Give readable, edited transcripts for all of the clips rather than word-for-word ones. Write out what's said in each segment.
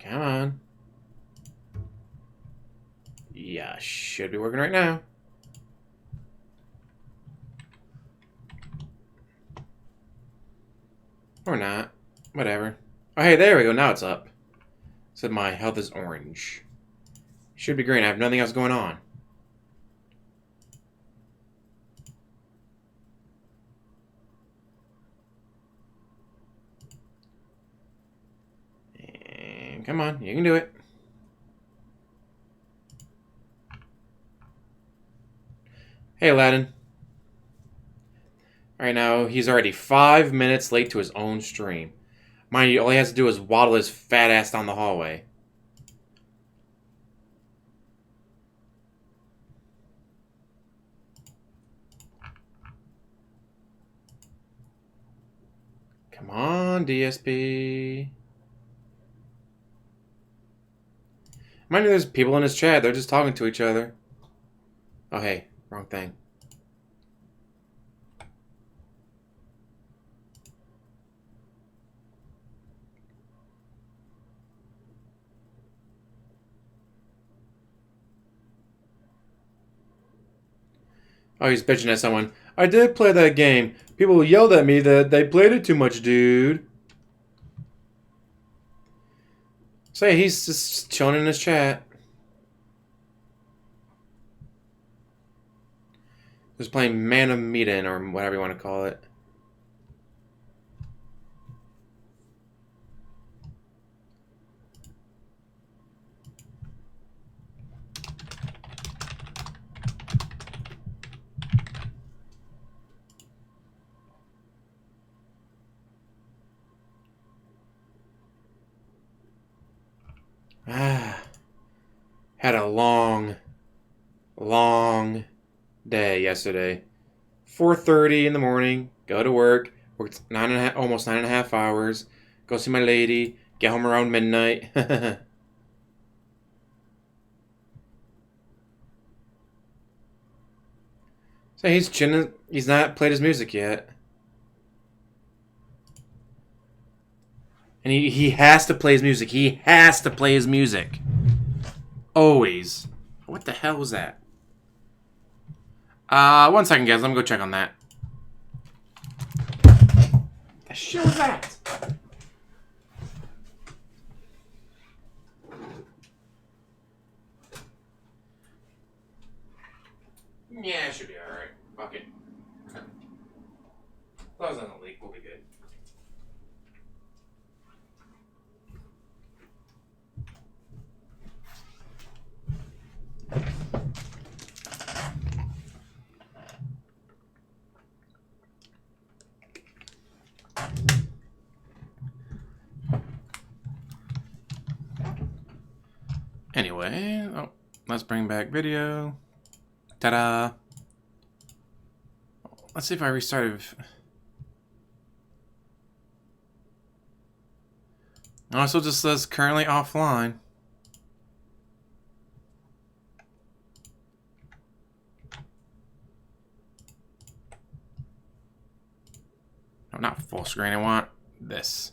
Come on. Yeah, should be working right now. Or not. Whatever. Oh, hey, there we go. Now it's up. Said my health is orange. Should be green. I have nothing else going on. And come on, you can do it. Hey, Aladdin. Right now, he's already 5 minutes late to his own stream. Mind you, all he has to do is waddle his fat ass down the hallway. Come on, DSP. Mind you, there's people in his chat. They're just talking to each other. Oh, hey. Wrong thing. Oh, he's bitching at someone. I did play that game. People yelled at me that they played it too much, dude. So yeah, he's just chilling in his chat. Just playing Man of Medan, or whatever you want to call it. Ah. Had a long day yesterday. 4:30 in the morning, go to work, worked almost 9.5 hours, go see my lady, get home around midnight. So he's chilling. He's not played his music yet. And he has to play his music. He has to play his music. Always. What the hell was that? 1 second, guys. Let me go check on that. The shit was that? Yeah, it should be alright. Fuck it. As long as it doesn't leak, we'll be good. Anyway, let's bring back video. Ta-da! Let's see if I restarted. Also just says currently offline. No, not full screen. I want this.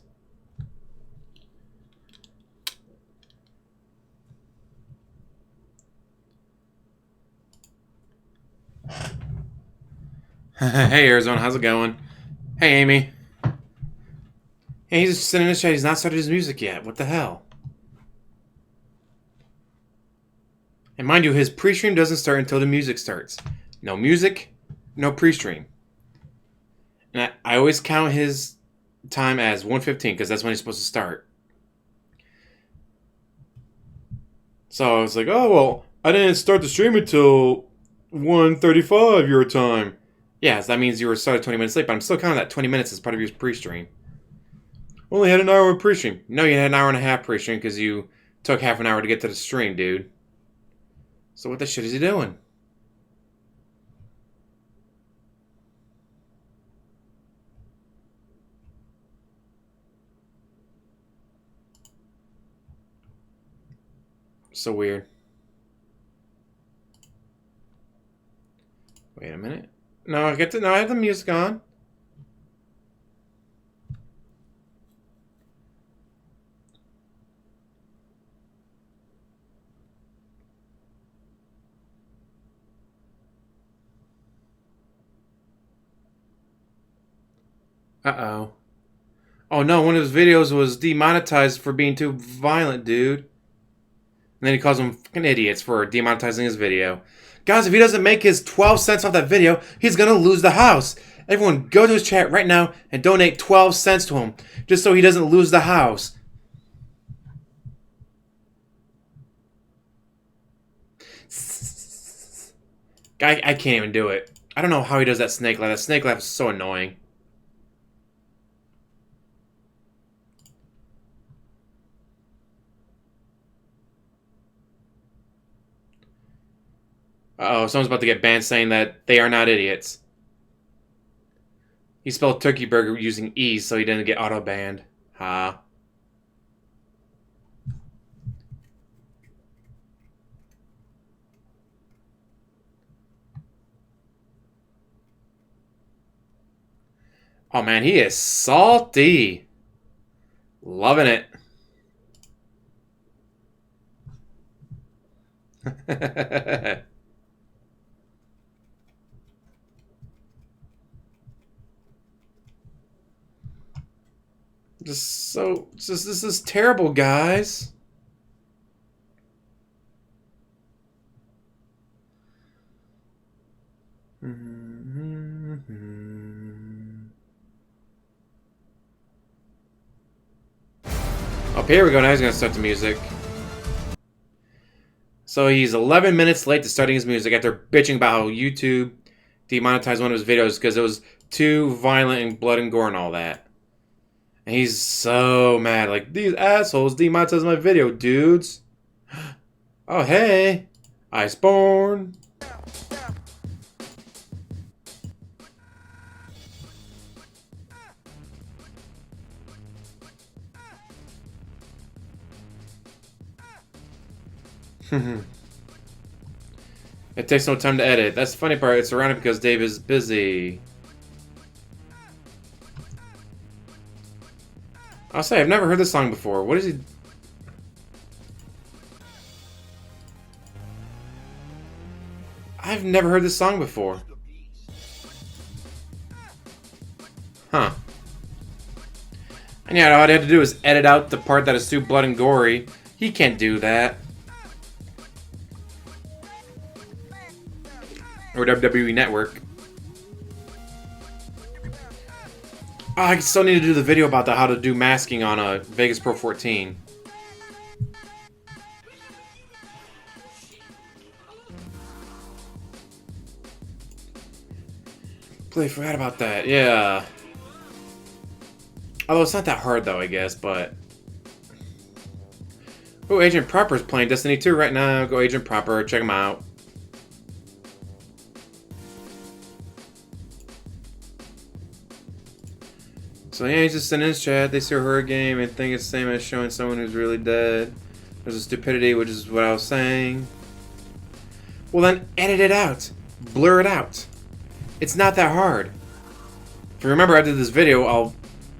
Hey, Arizona, how's it going? Hey, Amy. Hey, he's just sitting in his chat. He's not started his music yet. What the hell? And mind you, his pre-stream doesn't start until the music starts. No music, no pre-stream. And I always count his time as 1:15 because that's when he's supposed to start. So I was like, oh, well, I didn't start the stream until 1:35 your time. Yeah, so that means you were started 20 minutes late, but I'm still counting that 20 minutes as part of your pre-stream. Only had an hour of pre-stream. No, you had an hour and a half pre-stream because you took half an hour to get to the stream, dude. So what the shit is he doing? So weird. Wait a minute. No, I have the music on. Uh-oh. Oh no, one of his videos was demonetized for being too violent, dude. And then he calls them fucking idiots for demonetizing his video. Guys, if he doesn't make his 12 cents off that video, he's gonna lose the house. Everyone, go to his chat right now and donate 12 cents to him, just so he doesn't lose the house. I can't even do it. I don't know how he does that snake laugh. That snake laugh is so annoying. Uh-oh, someone's about to get banned saying that they are not idiots. He spelled turkey burger using E's so he didn't get auto-banned. Ha. Oh man, he is salty. Loving it. This is terrible, guys. Up here we go. Now he's gonna start the music. So he's 11 minutes late to starting his music after bitching about how YouTube demonetized one of his videos because it was too violent and blood and gore and all that. And he's so mad. Like, these assholes demonetized my video, dudes. Oh, hey. Iceborne. It takes no time to edit. That's the funny part. It's surrounded because Dave is busy. I'll say, I've never heard this song before. What is he... I've never heard this song before. Huh. And yeah, all I had to do is edit out the part that is too blood and gory. He can't do that. Or WWE Network. Oh, I still need to do the video about how to do masking on a Vegas Pro 14. Completely forgot about that, yeah. Although it's not that hard though, I guess, but... Oh, Agent Proper is playing Destiny 2 right now. Go Agent Proper, check him out. So yeah, he's just in his chat. They see a horror game and think it's the same as showing someone who's really dead. There's a stupidity, which is what I was saying. Well then, edit it out. Blur it out. It's not that hard. If you remember, I did this video, in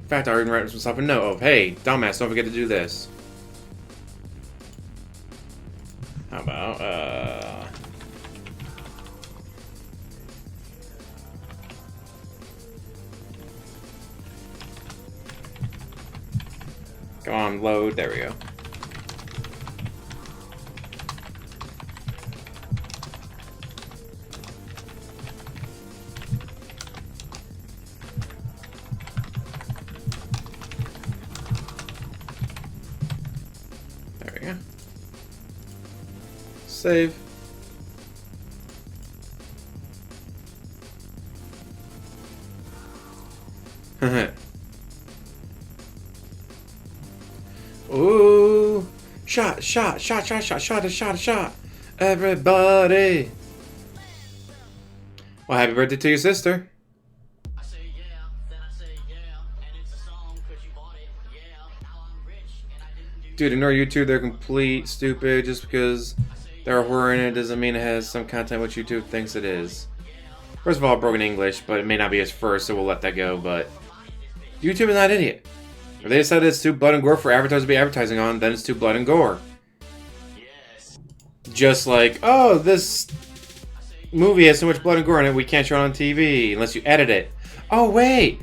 fact, I'll even write myself a note of, hey, dumbass, don't forget to do this. How about, Come on, load. There we go. There we go. Save. Ooh! Shot! Everybody! Well, happy birthday to your sister. Dude, ignore YouTube. They're complete stupid. Just because they're a horror in it doesn't mean it has some content which YouTube thinks it is. First of all, broken English, but it may not be his first, so we'll let that go. But YouTube is not an idiot. If they decided it's too blood and gore for advertisers to be advertising on, then it's too blood and gore. Yes. Just like, oh, this movie has so much blood and gore in it, we can't show it on TV unless you edit it. Oh, wait!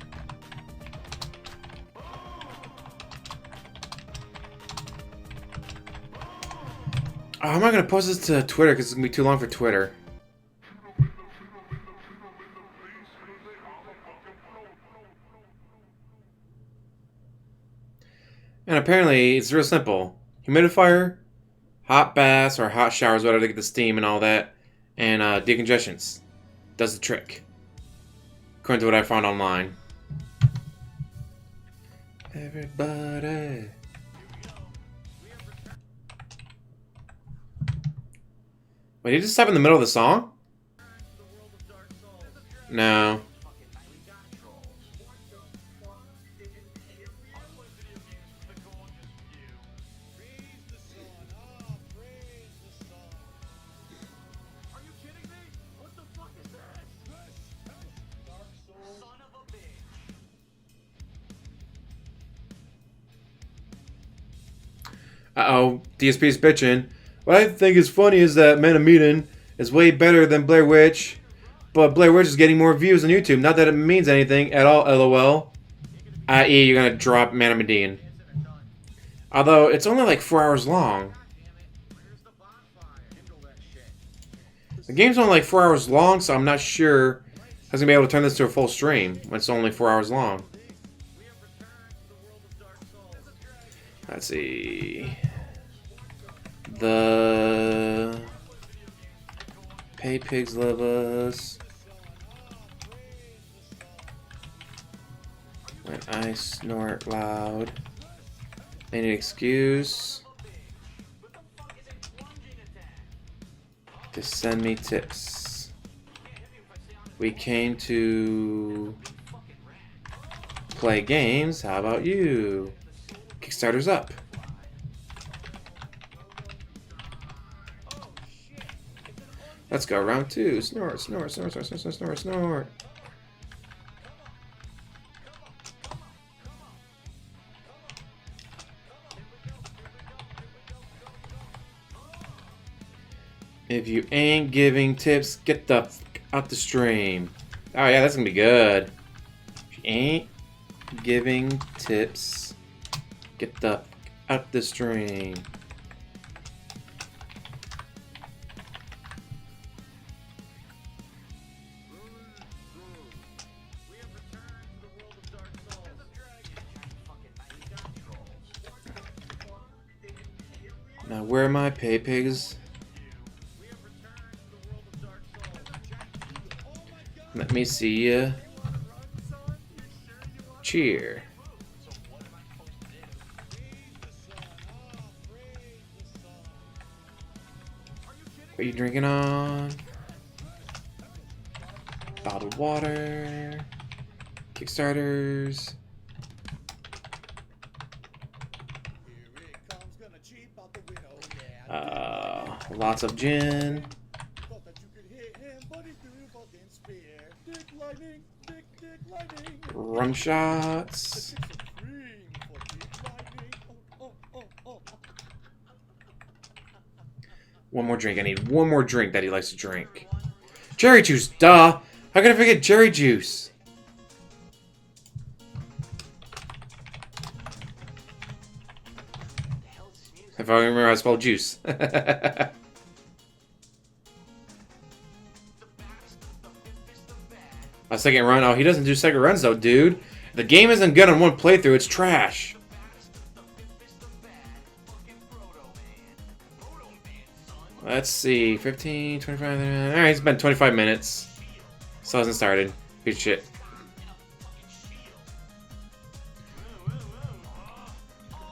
Oh, I'm not gonna post this to Twitter because it's gonna be too long for Twitter. And apparently, it's real simple. Humidifier, hot baths or hot showers, whatever, to get the steam and all that, and decongestions. Does the trick. According to what I found online. Everybody. Wait, did he just stop in the middle of the song? No. Uh-oh, DSP's bitching. What I think is funny is that Medan is way better than Blair Witch, but Blair Witch is getting more views on YouTube. Not that it means anything at all, lol. I.e., you're gonna drop Medan. Although, it's only like 4 hours long. The game's only like 4 hours long, so I'm not sure I was gonna be able to turn this to a full stream when it's only 4 hours long. Let's see. The Pay Pigs Love Us. When I snort loud. Any excuse to send me tips. We came to play games. How about you? Kickstarter's up. Let's go, round 2. Snort, snort, snort, snort, snort, snort, snort. If you ain't giving tips, get the f out the stream. Oh yeah, that's gonna be good. If you ain't giving tips, get the f out the stream. Now where are my pay pigs? Let me see ya. Cheer. What are you drinking on? Bottled water. Kickstarters. Lots of gin. Rum shots. One more drink. I need one more drink that he likes to drink. Cherry juice, duh! How could I forget cherry juice? If I remember how to spell juice. A second run? Oh, he doesn't do second runs though, dude. The game isn't good on one playthrough, it's trash. Let's see, 15, 25, alright, he's been 25 minutes. Still hasn't started. Good shit.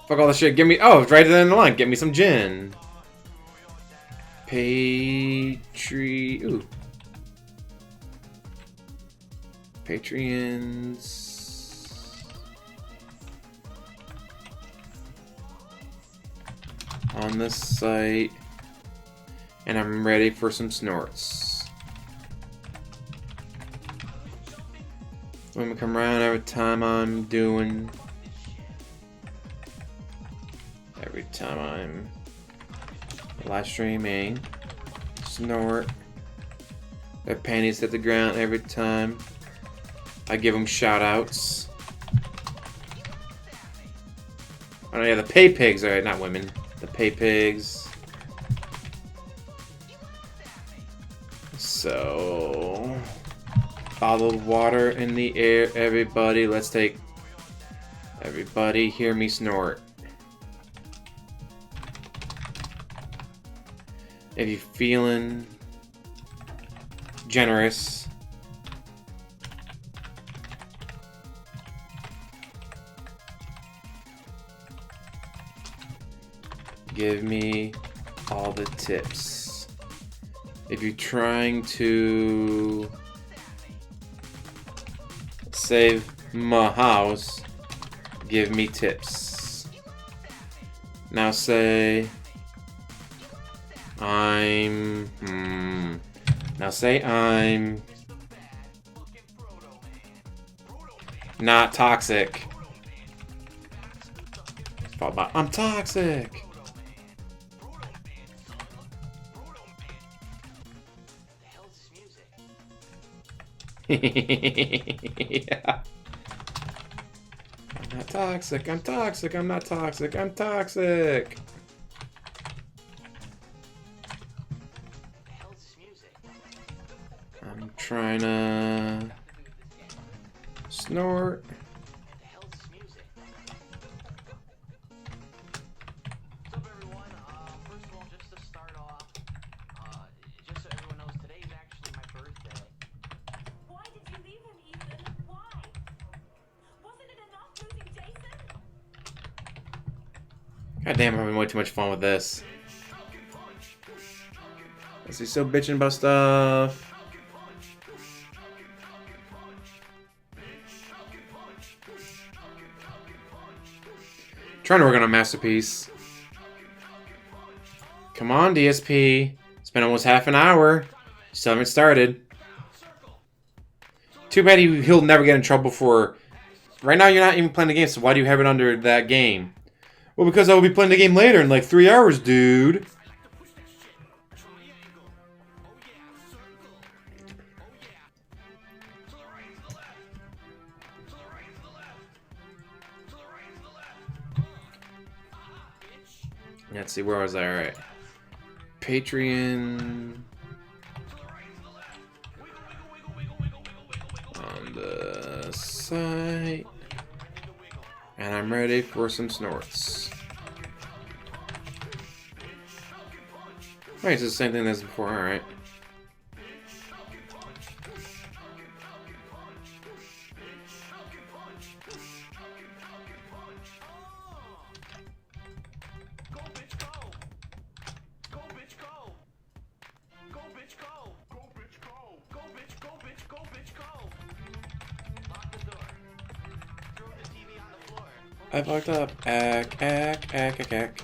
Fuck all the shit, give me, oh, it's right at the end of the line, get me some gin. Ooh. Patreons on this site, and I'm ready for some snorts. Women come around every time I'm live streaming. Snort. Their panties hit the ground every time I give them shout outs. Oh yeah, the pay pigs, alright, not women. The pay pigs. So, bottled water in the air, everybody. Let's take. Everybody, hear me snort. If you're feeling generous, give me all the tips. If you're trying to save my house, give me tips. Now say Now say I'm not toxic. Followed by I'm toxic. Yeah. I'm not toxic. I'm toxic. I'm not toxic. I'm toxic. I'm trying to snort. God damn, I'm having way too much fun with this. Is he still bitching about stuff? Trying to work on a masterpiece. Come on, DSP. It's been almost half an hour. Still haven't started. Too bad he'll never get in trouble for... Right now you're not even playing the game, so why do you have it under that game? Well, because I will be playing the game later in like 3 hours, dude. Let's see, where was I? Alright. Patreon. On the site. And I'm ready for some snorts. Alright, it's the same thing as before, alright. I fucked up. Ack, ack, ack, ack, ack.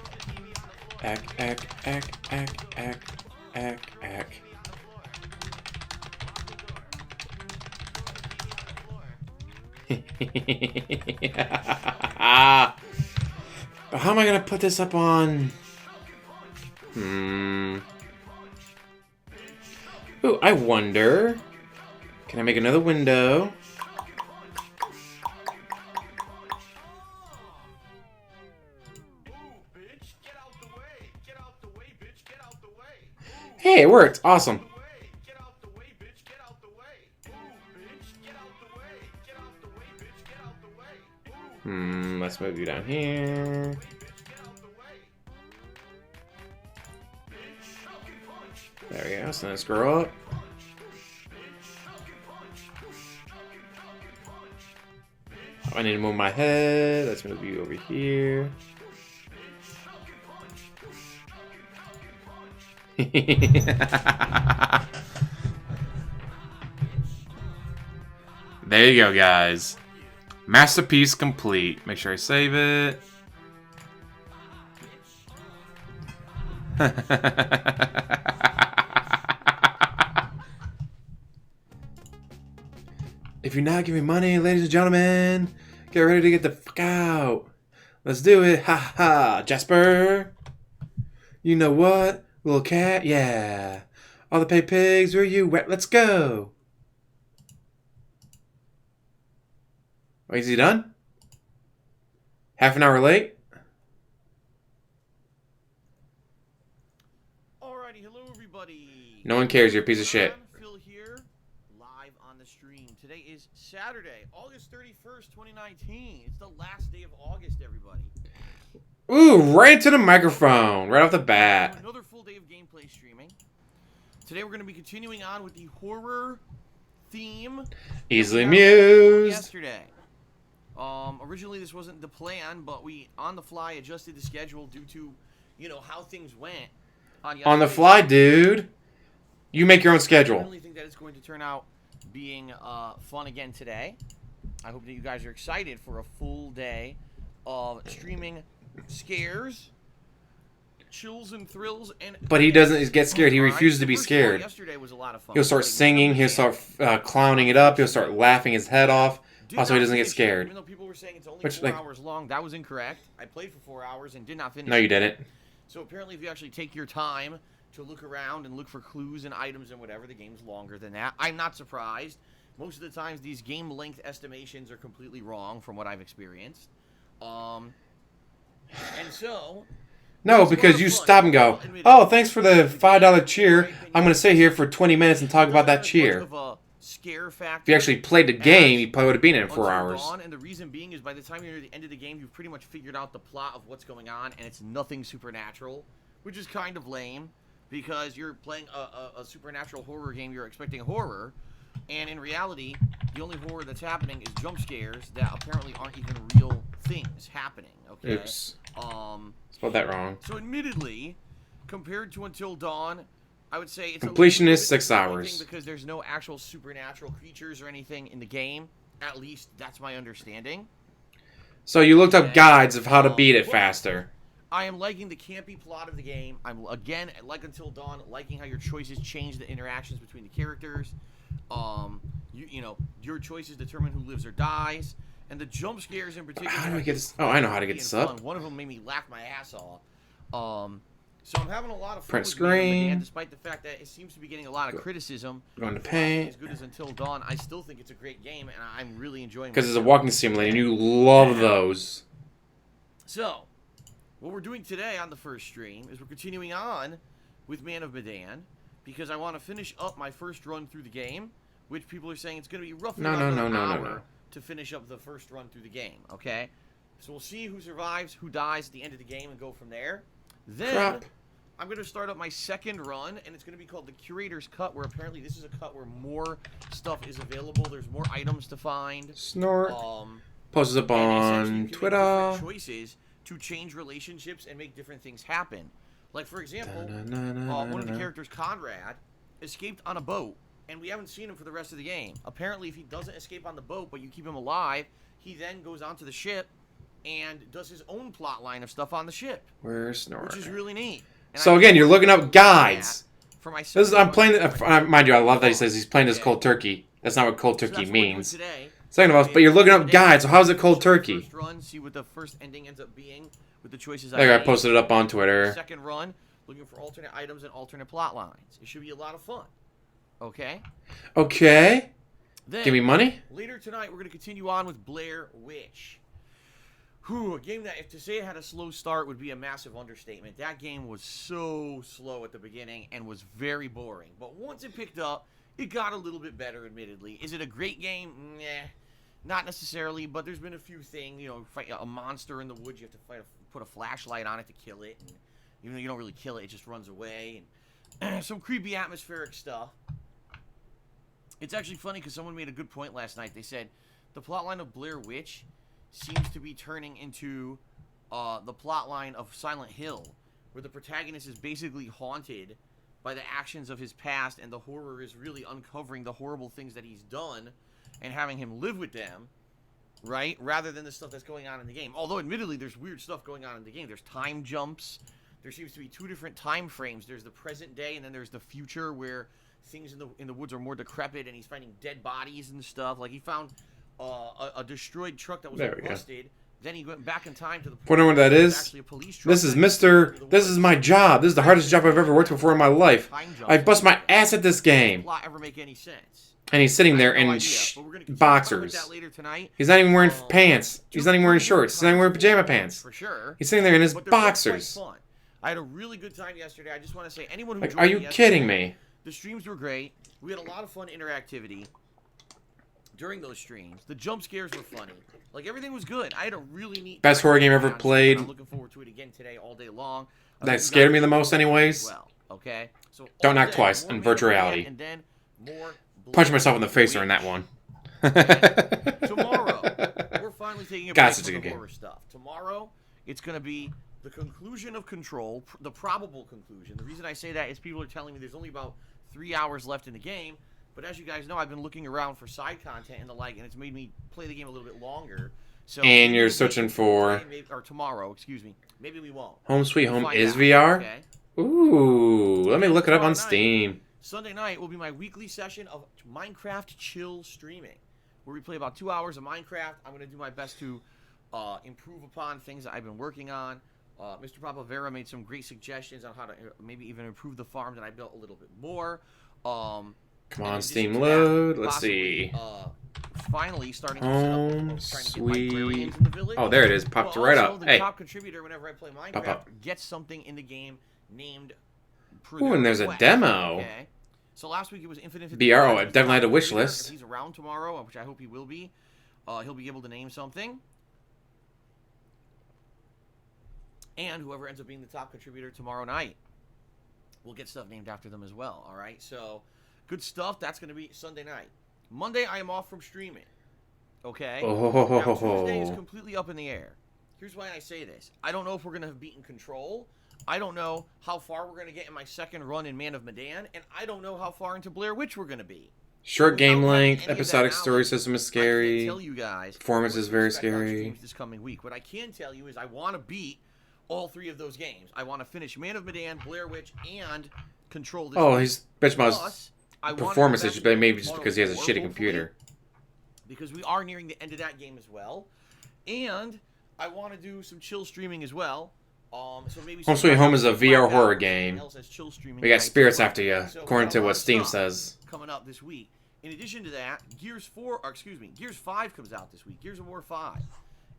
Ack, ack, ack, ack, ack, ack, ack. How am I gonna put this up on? Ooh, I wonder. Can I make another window? Hey, it worked. Awesome. Let's move you down here. There we go. So let's scroll up. Oh, I need to move my head. Let's move you over here. There you go, guys. Masterpiece complete. Make sure I save it. If you're not giving me money, ladies and gentlemen, get ready to get the fuck out. Let's do it. Ha ha. Jasper. You know what? Little cat? Yeah. All the paid pigs, where are you? Let's go. Wait, is he done? Half an hour late? Alrighty, hello everybody. No one cares, you're a piece of shit. Medan, Today is Saturday, August 31st, 2019. It's the last day of August, everybody. Ooh, right into the microphone, right off the bat. Another full day of gameplay streaming. Today we're going to be continuing on with the horror theme. Easily amused. Yesterday. Originally this wasn't the plan, but we on the fly adjusted the schedule due to, how things went on the fly, dude. You make your own I schedule. really think that it's going to turn out being fun again today. I hope that you guys are excited for a full day of streaming scares, chills and thrills, and. But he doesn't get scared. He refuses to be scared. Yesterday was a lot of fun. He'll start singing. He'll start clowning it up. He'll start laughing his head off. Also, he doesn't get scared. Even though people were saying it's only 4 hours long, that was incorrect. I played for 4 hours and did not finish. No, you didn't. So apparently, if you actually take your time to look around and look for clues and items and whatever, the game's longer than that. I'm not surprised. Most of the times, these game length estimations are completely wrong from what I've experienced. And so... No, because you stop and go, oh, thanks for the $5 cheer. I'm going to sit here for 20 minutes and talk about that cheer. Scare factor. If you actually played the game, you probably would have been in it 4 hours. And the reason being is by the time you're at the end of the game, you've pretty much figured out the plot of what's going on, and it's nothing supernatural, which is kind of lame, because you're playing a supernatural horror game, you're expecting horror, and in reality, the only horror that's happening is jump scares that apparently aren't even real things happening, okay? Oops. Spelled that wrong. So admittedly, compared to Until Dawn, I would say it's completion is 6 hours. Because there's no actual supernatural creatures or anything in the game. At least that's my understanding. So you looked up guides of how to beat it faster. I am liking the campy plot of the game. I'm, again, like Until Dawn, liking how your choices change the interactions between the characters. Your choices determine who lives or dies. And the jump scares in particular... How do I get this? Oh, I know how to get this up. One of them made me laugh my ass off. So I'm having a lot of fun Print with screen. Medan, despite the fact that it seems to be getting a lot of criticism. Going to paint. As good as Until Dawn, I still think it's a great game, and I'm really enjoying it. Because it's a walking simulator, and you love those. So, what we're doing today on the first stream is we're continuing on with Man of Medan, because I want to finish up my first run through the game, which people are saying it's going to be roughly an hour to finish up the first run through the game, okay? So we'll see who survives, who dies at the end of the game, and go from there. Then, I'm going to start up my second run, and it's going to be called the Curator's Cut, where apparently this is a cut where more stuff is available. There's more items to find. Snort. Posts up on Twitter. Make choices to change relationships and make different things happen. Like, for example, one of the characters, Conrad, escaped on a boat, and we haven't seen him for the rest of the game. Apparently, if he doesn't escape on the boat, but you keep him alive, he then goes onto the ship and does his own plot line of stuff on the ship. Where's Snort? Which is really neat. And so again, you're looking up guides. For my I'm playing. Mind you, I love that he says he's playing this cold turkey. That's not what cold turkey means. Second of all, but you're looking up guides. So how's it cold turkey? First run, see what the first ending ends up being with the choices I made. I posted it up on Twitter. Second run, looking for alternate items and alternate plot lines. It should be a lot of fun. Okay. Okay. Then, give me money. Later tonight, we're going to continue on with Blair Witch. A game that, if to say it had a slow start, would be a massive understatement. That game was so slow at the beginning and was very boring. But once it picked up, it got a little bit better, admittedly. Is it a great game? Nah, not necessarily, but there's been a few things. Fight a monster in the woods, you have to put a flashlight on it to kill it. And even though you don't really kill it, it just runs away. And some creepy atmospheric stuff. It's actually funny because someone made a good point last night. They said the plotline of Blair Witch seems to be turning into the plotline of Silent Hill, where the protagonist is basically haunted by the actions of his past, and the horror is really uncovering the horrible things that he's done and having him live with them, right? Rather than the stuff that's going on in the game. Although, admittedly, there's weird stuff going on in the game. There's time jumps. There seems to be 2 different time frames. There's the present day, and then there's the future, where things in the woods are more decrepit, and he's finding dead bodies and stuff. Like, he found a destroyed truck that was busted. Then he went back in time to the point wonder what that is. Actually a police truck. This is This is my job. This is the hardest job I've ever worked before in my life. I bust my ass at this game. Plot ever make any sense? And he's sitting there in boxers. He's not even wearing pants. He's not even wearing shorts. He's not even wearing pajama pants. For sure. He's sitting there in his boxers. I had a really good time yesterday. I just want to say, anyone who joined are you kidding me? The streams were great. We had a lot of fun interactivity. during those streams. The jump scares were funny. Like, everything was good. I had a really neat Best horror game ever played. I'm looking forward to it again today all day long. That scared me the most anyways. Well, okay? So Don't knock twice in virtual reality. And then more Punch myself in the face during that one. Tomorrow, we're finally taking a break from the horror stuff. Tomorrow, it's going to be the conclusion of Control, the probable conclusion. The reason I say that is people are telling me there's only about 3 hours left in the game. But as you guys know, I've been looking around for side content and the like, and it's made me play the game a little bit longer. So and you're searching for... or tomorrow, excuse me. Maybe we won't. Home Sweet Home is VR? Okay. Ooh, let me look it up on Steam. Sunday night will be my weekly session of Minecraft chill streaming, where we play about 2 hours of Minecraft. I'm going to do my best to improve upon things that I've been working on. Mr. Papavera made some great suggestions on how to maybe even improve the farm that I built a little bit more. Come on, Steam load. Let's see. Finally, starting to set up, trying to get librarians in the village. Oh, there it is. Popped right up. The top contributor whenever I play Minecraft gets something in the game named. Ooh, and there's a demo. Okay. So last week it was Infinite. BR. Oh, I definitely had a wish list. If he's around tomorrow, which I hope he will be, he'll be able to name something. And whoever ends up being the top contributor tomorrow night will get stuff named after them as well. All right. So good stuff. That's going to be Sunday night. Monday, I am off from streaming. Okay? Now, Tuesday is completely up in the air. Here's why I say this. I don't know if we're going to have beaten Control. I don't know how far we're going to get in my second run in Man of Medan. And I don't know how far into Blair Witch we're going to be. Short game length, episodic story system is scary. I can't tell you guys. Performance is very scary. This coming week. What I can tell you is I want to beat all 3 of those games. I want to finish Man of Medan, Blair Witch, and Control this week. He's bitch mouse. Performance issues, but maybe just because he has a shitty computer. Because we are nearing the end of that game as well. And I want to do some chill streaming as well. So maybe Home Sweet Home is a VR horror game. We got spirits after you, according to what Steam says. Coming up this week. In addition to that, Gears 5 comes out this week. Gears of War 5.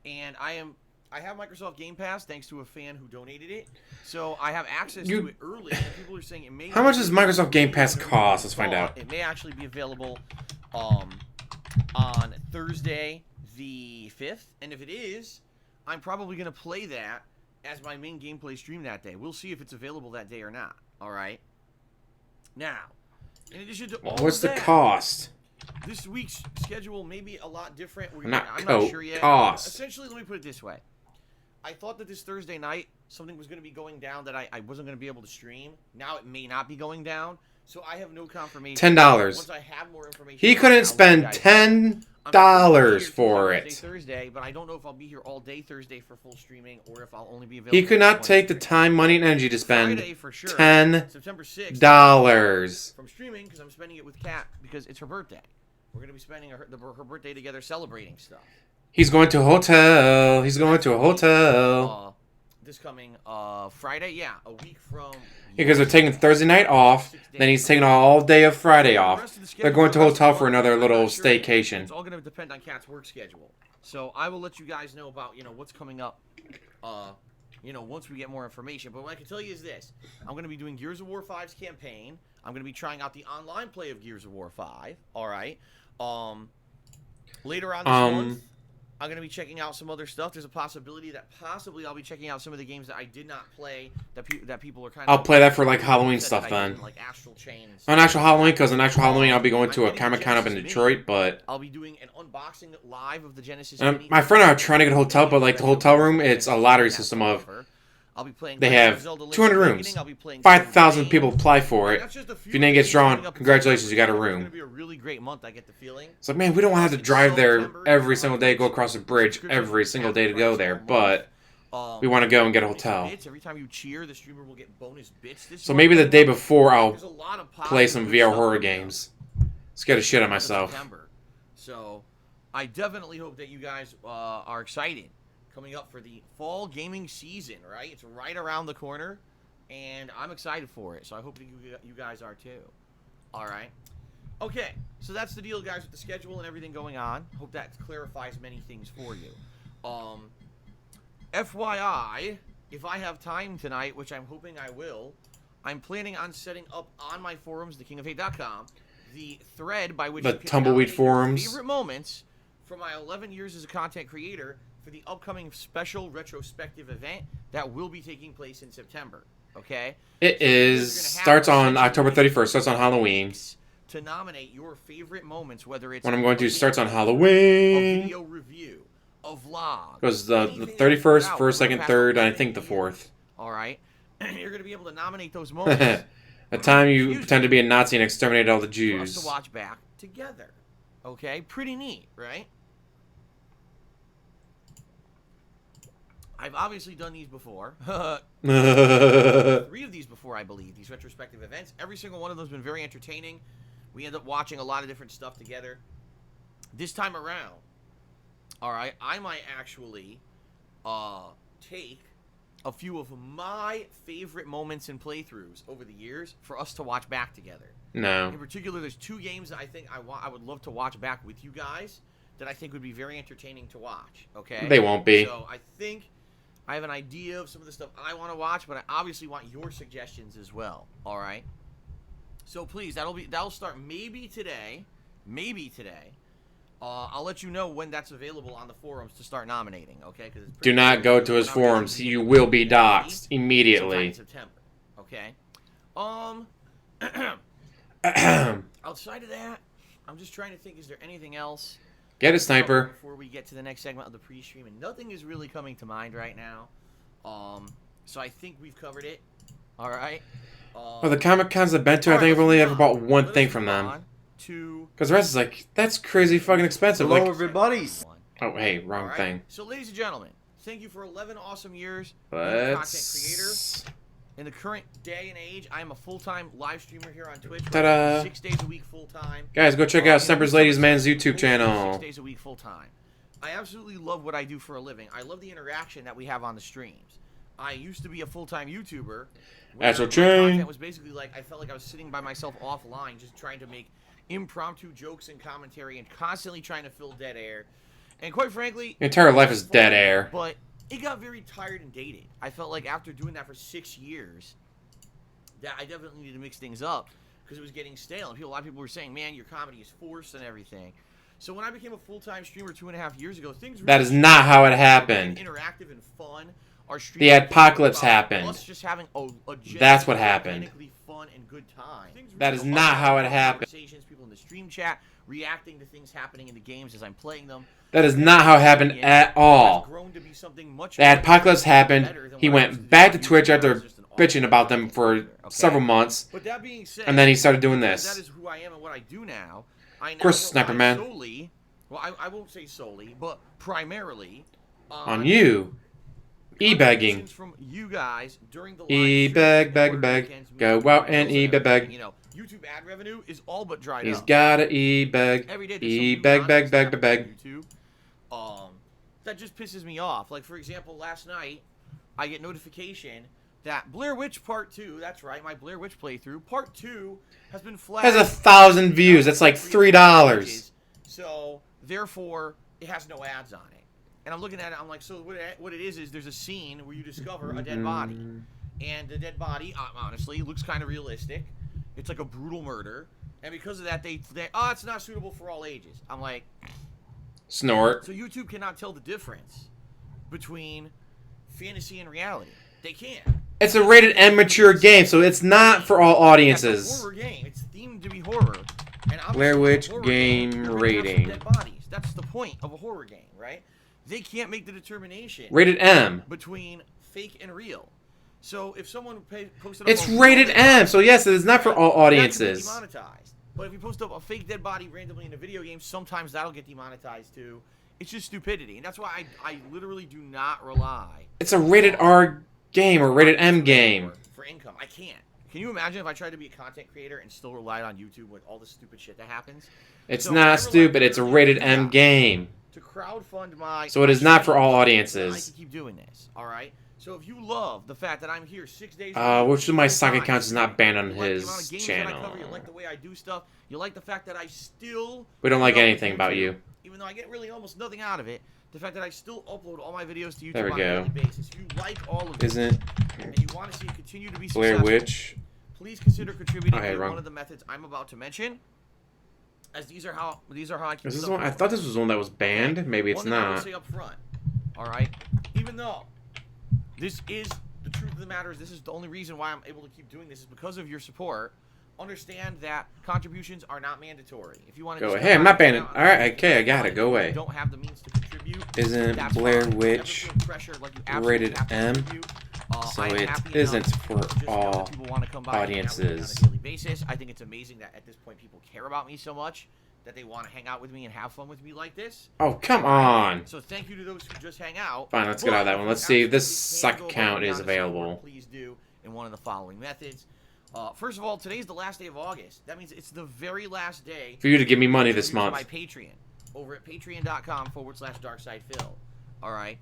And I have Microsoft Game Pass thanks to a fan who donated it, so I have access to it early. And people are saying it may. How much does Microsoft Game Pass cost? Let's find out. It may actually be available on Thursday the 5th, and if it is, I'm probably going to play that as my main gameplay stream that day. We'll see if it's available that day or not. All right. Now, in addition to all what's of the cost? This week's schedule may be a lot different. I'm not sure yet. Essentially, let me put it this way. I thought that this Thursday night, something was going to be going down that I wasn't going to be able to stream. Now it may not be going down, so I have no confirmation. $10. Once I have more information, he couldn't spend $10 for it. Thursday, but I don't know if I'll be here all day Thursday for full streaming or if I'll only be available. He could not take the time, money, and energy to spend $10 September 6th, from streaming because I'm spending it with Kat because it's her birthday. We're going to be spending her birthday together celebrating stuff. He's going to a hotel. He's going to a hotel. This coming Friday, a week from... Because they're taking Thursday night off, then he's taking all day of Friday off. They're going to a hotel for another little staycation. It's all going to depend on Kat's work schedule. So I will let you guys know about, what's coming up, once we get more information. But what I can tell you is this. I'm going to be doing Gears of War 5's campaign. I'm going to be trying out the online play of Gears of War 5. All right. Later on this month, I'm going to be checking out some other stuff. There's a possibility that I'll be checking out some of the games that I did not play that people are kind of... I'll play that for, Halloween stuff then. Like Astral Chain. On actual Halloween, because on actual Halloween I'll be going to a Comic-Con up in Detroit, but... I'll be doing an unboxing live of the Genesis Mini. My friend and I are trying to get a hotel, but, the hotel room, it's a lottery system of... I'll be playing. They have 200 rooms. 5,000 people apply for it. If your name gets drawn, congratulations, you got a room. It's going to be a really great month, I get the feeling. It's like, man, we don't want to have to drive there every single day, go across a bridge every single day to go there, but we want to go and get a hotel. Every time you cheer, the streamer will get bonus bits. So maybe the day before I'll play some VR horror games. Scared the shit out of myself. So I definitely hope that you guys are excited. Coming up for the fall gaming season, right? It's right around the corner, and I'm excited for it. So I hope you guys are too. All right. Okay, so that's the deal, guys, with the schedule and everything going on. Hope that clarifies many things for you. FYI, if I have time tonight, which I'm hoping I will, I'm planning on setting up on my forums, thekingofhate.com, the thread by which The you can tumbleweed nominate your forums. favorite moments from my 11 years as a content creator for the upcoming special retrospective event that will be taking place in September. Okay? It So you guys is are gonna have starts on essentially October 31st. Starts on Halloween. to nominate your favorite moments, whether it's When I'm going to a starts on video, a Halloween. video review, a vlog. Goes the anything that 31st, comes out 1st, over the 2nd, past 3rd, and I 11 think the years. 4th. All right? You're going to be able to nominate those moments The time you Excuse pretend me. to be a Nazi and exterminate all the for us Jews. to watch back together. Okay? Pretty neat, right? I've obviously done these before. 3 of these before, I believe. These retrospective events. Every single one of them has been very entertaining. We end up watching a lot of different stuff together. This time around, all right, I might actually take a few of my favorite moments in playthroughs over the years for us to watch back together. No. In particular, there's 2 games that I think I would love to watch back with you guys that I think would be very entertaining to watch. Okay, They won't be. So I think I have an idea of some of the stuff I want to watch, but I obviously want your suggestions as well. All right. So please, that'll start maybe today. I'll let you know when that's available on the forums to start nominating. Okay? Because Do not go to his forums. You will be doxxed immediately. September. Okay. Outside of that, I'm just trying to think. Is there anything else? Get a sniper. Before we get to the next segment of the pre-stream, and nothing is really coming to mind right now. So I think we've covered it. All right. Well, the Comic Cons I've been to, I think I've only ever bought one thing from them. Because the rest is like, that's crazy fucking expensive. Hello, Like, everybody. oh, hey, wrong right. thing. So, ladies and gentlemen, thank you for 11 awesome years being a content creator. Let's... In the current day and age, I am a full-time live streamer here on Twitch. Ta-da. 6 days a week full-time. Guys, go check out Sniper's Ladies Man's YouTube channel. 6 days a week full-time. I absolutely love what I do for a living. I love the interaction that we have on the streams. I used to be a full-time YouTuber. That's my what chain. content was basically like, I felt like I was sitting by myself offline just trying to make impromptu jokes and commentary and constantly trying to fill dead air. And quite frankly... Your entire life is dead air. But it got very tired and dated. I felt like after doing that for 6 years, that I definitely needed to mix things up because it was getting stale. And a lot of people were saying, man, your comedy is forced and everything. So when I became a full-time streamer 2.5 years ago, things really That is not how it happened. interactive and fun. Our The apocalypse happened. Us just having a That's what happened. organically fun and good time. That is not how it happened. Conversations, people in the stream chat reacting to things happening in the games as I'm playing them. That is not how it happened at all. Has grown to be something much The more apocalypse happened. better than He what I used went to back do to on Twitch YouTube. I after was just an bitching about them awesome for creator, okay? several months. But that being said, And then he started doing because this. That is who I am and what I do now. I now course, Sniper rely Man. solely, well, I won't say solely, but primarily On you. E-begging. contributions from you guys during the live E-beg, streams beg, and beg. weekends, Go music out and videos e-beg. You know, YouTube ad revenue is all but dried He's up. gotta e-beg. Every day there's some new E-beg, beg, content beg, beg, happening on YouTube. That just pisses me off. Like, for example, last night, I get notification that Blair Witch Part 2, that's right, my Blair Witch playthrough, Part 2 has been flagged. Has 1,000 views. That's like $3. So, therefore, it has no ads on it. And I'm looking at it, I'm like, so what it is there's a scene where you discover a dead body. And the dead body, honestly, looks kind of realistic. It's like a brutal murder. And because of that, they it's not suitable for all ages. I'm like... Snort. So YouTube cannot tell the difference between fantasy and reality. They can't. It's a rated M mature game, so it's not for all It's a audiences. horror game. It's themed to be horror. And obviously Blair Witch a horror game you're gonna have some rating. dead bodies. That's the point of a horror game, right? They can't make the determination Rated M. between fake and real. So if someone posted It's up a rated dead M, body, so yes, it is not for all that could be audiences. demonetized. But if you post up a fake dead body randomly in a video game, sometimes that'll get demonetized too. It's just stupidity, and that's why I literally do not rely It's a rated R game or rated M game. for income. I can't. Can you imagine if I tried to be a content creator and still relied on YouTube with all the stupid shit that happens? It's So I not rely stupid, it's a purely rated on M you game. to crowdfund my. So it is my not for all streams. audiences. I can keep doing this. All right. So if you love the fact that I'm here 6 days, Which of my stock full-time, accounts is not banned on you like the amount his of games that I channel? cover, you like the way I do stuff. You like the fact that I still. We don't like put up anything with about YouTube, you. Even though I get really almost nothing out of it, the fact that I still upload all my videos to YouTube There we on go. a daily basis. If you like all of it, Isn't and you want to see it continue to be Blair successful, Witch? please consider contributing Okay, to wrong. one of the methods I'm about to mention. as these are how I keep Is this stuff one? I going. thought this was one that was banned. Maybe it's One thing I will not. say up front, all right, even though this is the truth of the matter is this is the only reason why I'm able to keep doing this is because of your support. Understand that contributions are not mandatory. If you want to Go ahead. I'm not banning. All right. Okay, I got it. Go you away. don't have the means to contribute. Isn't That's Blair fine. Witch Never feel pressured like you absolutely rated have to M? contribute. So I am it happy isn't enough for to just know that all people want to come by and hang out with me audiences. on a daily basis. I think it's amazing that at this point people care about me so much that they want to hang out with me and have fun with me like this. Oh, come on. So thank you to those who just hang out. Fine, let's get out of that one. Let's see if this suck Absolutely account can is go above and beyond available. support, please do in one of the following methods. First of all, today's the last day of August. That means it's the very last day For you to give me money this to my month. Patreon over at patreon.com/darksidephil. All right.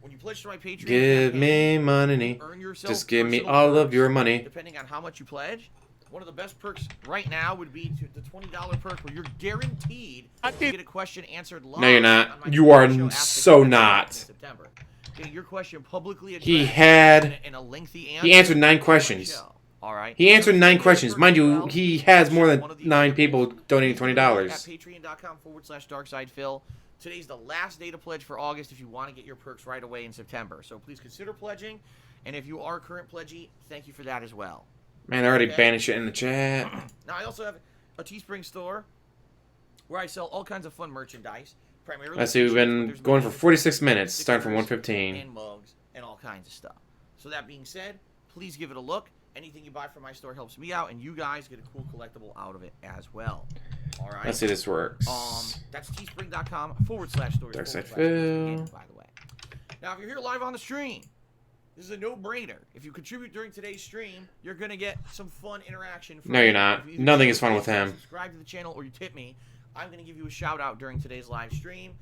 When you pledge to my Patreon, Give me money. earn yourself Just give me personal all of perks, your money. depending on how much you pledge. One of the best perks right now would be the $20 perk where you're guaranteed to get a question answered live. No, you're on not. my You Patreon are show Ask the so Question not. in September. Getting your question publicly addressed He had. in a lengthy answer. He answered 9 on my questions. show. All right. He answered 9 $20 questions. perk Mind as you, well. he has more One than of the 9 examples. people donating Please do it $20. At patreon.com/darksidephil. Today's the last day to pledge for August if you want to get your perks right away in September. So please consider pledging. And if you are a current pledgee, thank you for that as well. Man, I already Okay. banished it in the chat. Now, I also have a Teespring store where I sell all kinds of fun merchandise. Primarily Let's see, we've t-shirts, but been there's going for minis, 46 minutes, starting from stickers, 1:15. and mugs and all kinds of stuff. So that being said, please give it a look. Anything you buy from my store helps me out, and you guys get a cool collectible out of it as well. All right. Let's see if this works. That's teespring.com/stores/. Dark Side by Phil. the way. Now, if you're here live on the stream, this is a no-brainer. If you contribute during today's stream, you're gonna get some fun interaction. From No, you're me. not. If you either Nothing is share fun this, with him. Subscribe to the channel, or you tip me. I'm gonna give you a shout out during today's live stream.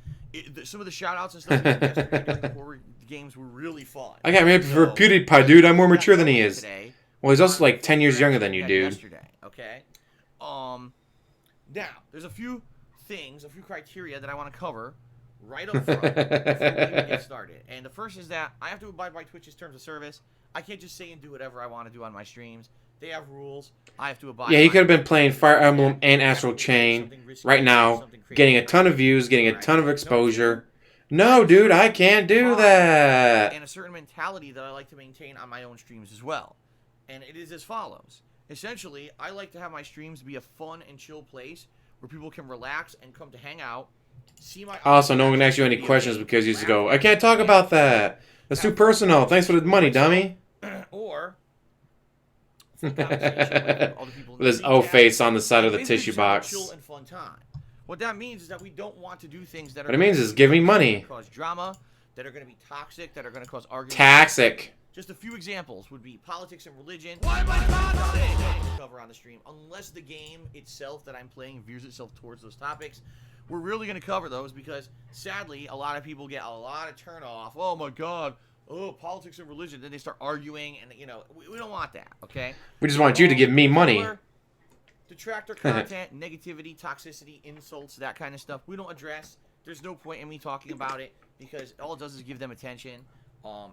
Some of the shout outs and stuff we did yesterday during the horror games were really fun. I got married for PewDiePie, dude. I'm more mature than he is. Today, Well, he's also like 10 years younger than you, dude. Yesterday, okay. Now there's a few things, a few criteria that I want to cover right up front before we even get started. And the first is that I have to abide by Twitch's terms of service. I can't just say and do whatever I want to do on my streams. They have rules. I have to abide. Yeah, he by could have been them. playing Fire Emblem and Astral Chain right now, getting a ton of views, getting a ton of exposure. No, dude, I can't do that. And a certain mentality that I like to maintain on my own streams as well. And it is as follows. Essentially, I like to have my streams be a fun and chill place where people can relax and come to hang out. See my Also, no one can ask you any questions because you just go, I can't talk about that. That's too personal. Thanks for the money, dummy. Or full conversation with other people in With his the O chat. face on the side of the Basically tissue just have a box. chill and fun time. What that means is that we don't want to do things that are What it means is give me money. cause drama, that are going to be toxic, that are going to cause arguments. Toxic. Just a few examples would be politics and religion. Why am I toxic? Cover on the stream, unless the game itself that I'm playing veers itself towards those topics. We're really going to cover those because, sadly, a lot of people get a lot of turn off. Oh my God! Oh, politics and religion. Then they start arguing, and we don't want that. Okay. We just want you to give me money. Detractor content, negativity, toxicity, insults, that kind of stuff. We don't address. There's no point in me talking about it because all it does is give them attention.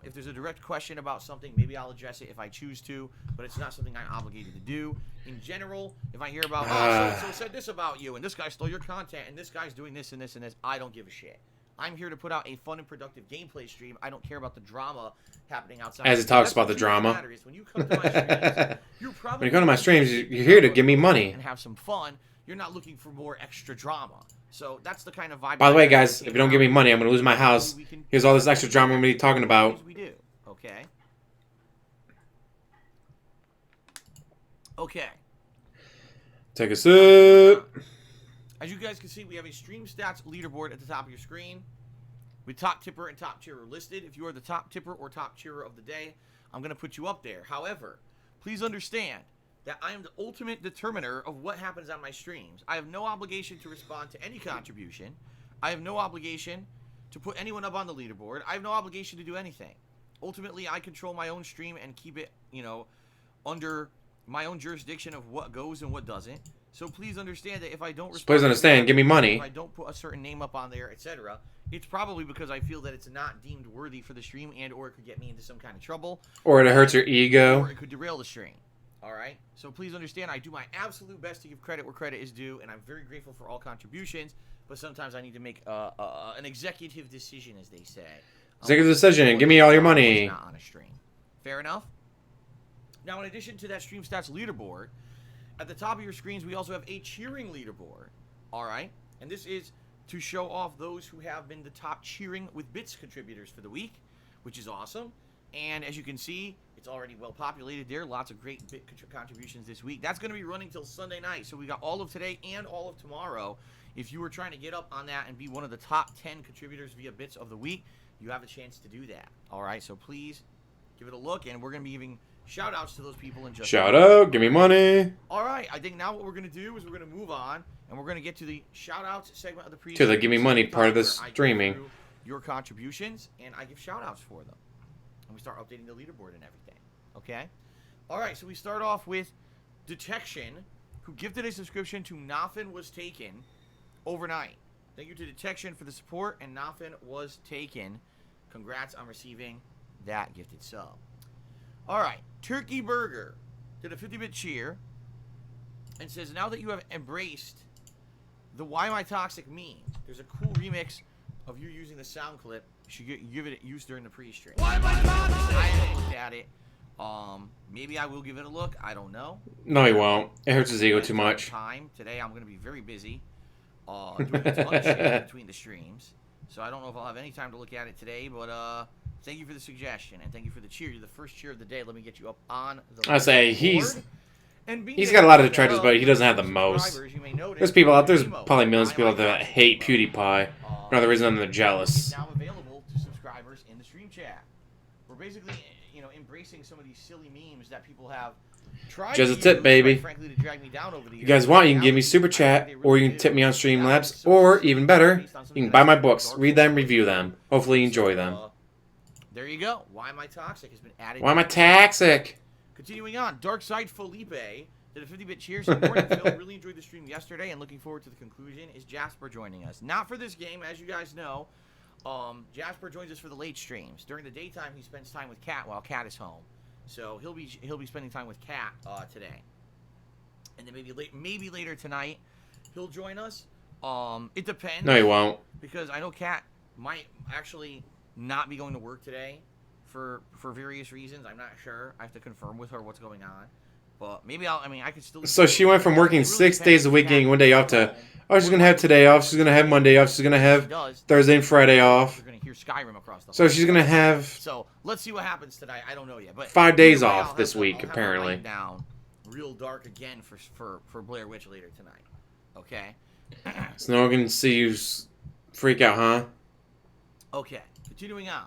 If there's a direct question about something, maybe I'll address it if I choose to, but it's not something I'm obligated to do. In general, if I hear about, so-and-so said this about you, and this guy stole your content, and this guy's doing this and this and this, I don't give a shit. I'm here to put out a fun and productive gameplay stream. I don't care about the drama happening outside. As it talks about the drama. When you come to my streams, you're probably When you come to my streams, you're here to give me money. and have some fun. You're not looking for more extra drama. So that's the kind of vibe. By the way, guys, if you don't give me money, I'm going to lose my house. Here's all this extra drama I'm going to be talking about. We do. Okay. Okay. Take a sip. As you guys can see, we have a stream stats leaderboard at the top of your screen. With top tipper and top cheerer listed. If you are the top tipper or top cheerer of the day, I'm going to put you up there. However, please understand that I am the ultimate determiner of what happens on my streams. I have no obligation to respond to any contribution. I have no obligation to put anyone up on the leaderboard. I have no obligation to do anything. Ultimately, I control my own stream and keep it, under my own jurisdiction of what goes and what doesn't. So please understand that if I don't respond, Please understand, give me money. if I don't put a certain name up on there, etc., it's probably because I feel that it's not deemed worthy for the stream and or it could get me into some kind of trouble. Or it hurts your ego. Or it could derail the stream. All right. So please understand, I do my absolute best to give credit where credit is due, and I'm very grateful for all contributions. But sometimes I need to make an executive decision, as they say. Executive decision. Give me all your money. Not on a stream. Fair enough. Now, in addition to that Stream Stats leaderboard, at the top of your screens, we also have a cheering leaderboard. All right. And this is to show off those who have been the top cheering with bits contributors for the week, which is awesome. And as you can see, it's already well populated there. Lots of great bit contributions this week. That's going to be running till Sunday night. So we got all of today and all of tomorrow. If you were trying to get up on that and be one of the top 10 contributors via bits of the week, you have a chance to do that. All right, so please give it a look, and we're going to be giving shout-outs to those people in just Shout out, give me money. All right, I think now what we're going to do is we're going to move on, and we're going to get to the shout-outs segment of the pre. To the give me money part of the streaming. Your contributions, and I give shout-outs for them. And we start updating the leaderboard and everything. Okay? All right, so we start off with Detection, who gifted a subscription to Nothing Was Taken overnight. Thank you to Detection for the support, and Nothing Was Taken. Congrats on receiving that gifted sub. All right, Turkey Burger did a 50-bit cheer and says, now that you have embraced the Why Am I Toxic meme, there's a cool remix of you using the sound clip. You should give it use during the pre-stream. Why am I toxic? I haven't looked at it. Maybe I will give it a look. I don't know. No, he won't. It hurts his ego too much. Today I'm going to be very busy doing a ton of shit between the streams. So I don't know if I'll have any time to look at it today, but thank you for the suggestion, and thank you for the cheer. You're the first cheer of the day. Let me get you up on the I say board. he's got a lot of detractors, but he doesn't have the most. There's people out there's probably millions of people out there that hate PewDiePie. Another reason they're jealous. Now available to subscribers in the stream chat. We're basically, embracing some of these silly memes that people have tried. Just a tip, baby. Frankly, to drag me down over the years. You guys want, you can give me super chat, or you can tip me on Streamlabs, or even better, you can buy my books, read them, review them. Hopefully you enjoy them. There you go. Why Am I Toxic has been added. Why am I toxic? Continuing on, Darkside Felipe did a 50-bit cheers. Good morning, Phil. Really enjoyed the stream yesterday and looking forward to the conclusion. Is Jasper joining us? Not for this game, as you guys know. Jasper joins us for the late streams. During the daytime, he spends time with Kat while Kat is home. So he'll be spending time with Kat today. And then maybe later tonight he'll join us. It depends. No, he won't. Because I know Kat might actually not be going to work today for various reasons. I'm not sure. I have to confirm with her what's going on. But maybe I could still. So she went from working 6 days a week, getting one day off to, oh, she's going to have today off, she's going to have Monday off, she's going to have Thursday and Friday off. You're going to hear Skyrim across the So she's going to have. So let's see what happens tonight. I don't know yet. But 5 days off this week, apparently. Down real dark again for Blair Witch later tonight. Okay? So no one can see you freak out, huh? Okay. Continuing on.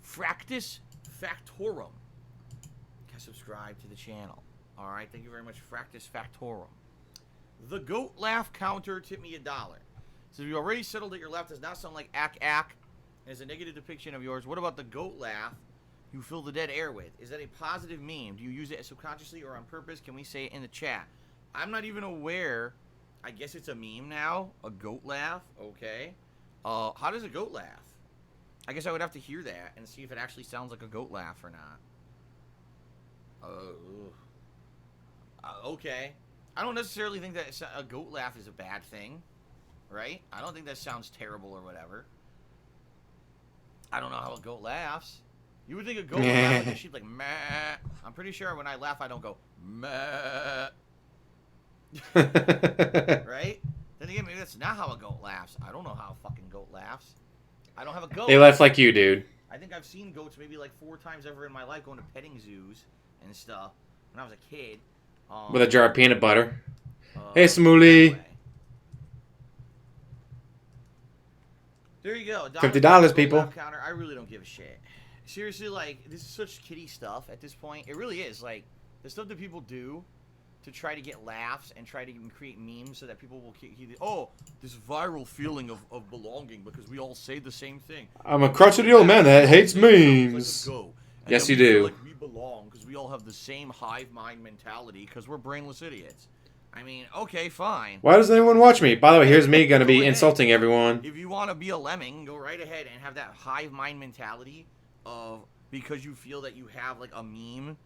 Fractus Factorum. Subscribe to the channel. All right, thank you very much, Fractus Factorum. The goat laugh counter tipped me $1. So you already settled that your laugh does not sound like ack ack and is a negative depiction of yours. What about the goat laugh you fill the dead air with? Is that a positive meme? Do you use it subconsciously or on purpose? Can we say it in the chat? I'm not even aware. I guess it's a meme now. A goat laugh. Okay. How does a goat laugh? I guess I would have to hear that and see if it actually sounds like a goat laugh or not. Okay. I don't necessarily think that a goat laugh is a bad thing, right? I don't think that sounds terrible or whatever. I don't know how a goat laughs. You would think a goat would laugh like a sheep, like meh. I'm pretty sure when I laugh, I don't go meh. Right? Then again, maybe that's not how a goat laughs. I don't know how a fucking goat laughs. I don't have a goat. They laugh like you, dude. I think I've seen goats maybe like 4 times ever in my life going to petting zoos and stuff when I was a kid. With a jar of peanut butter. Hey, Smoolie. Anyway. There you go. $50, people. Counter. I really don't give a shit. Seriously, like, this is such kiddie stuff at this point. It really is. Like, the stuff that people do to try to get laughs and try to even create memes so that people will this viral feeling of belonging because we all say the same thing. I'm a crotchety old man that hates memes. Like yes, you do. Like we belong because we all have the same hive mind mentality because we're brainless idiots. I mean, okay, fine. Why doesn't anyone watch me? By the way, here's me going to be insulting everyone. If you want to be a lemming, go right ahead and have that hive mind mentality of because you feel that you have like a meme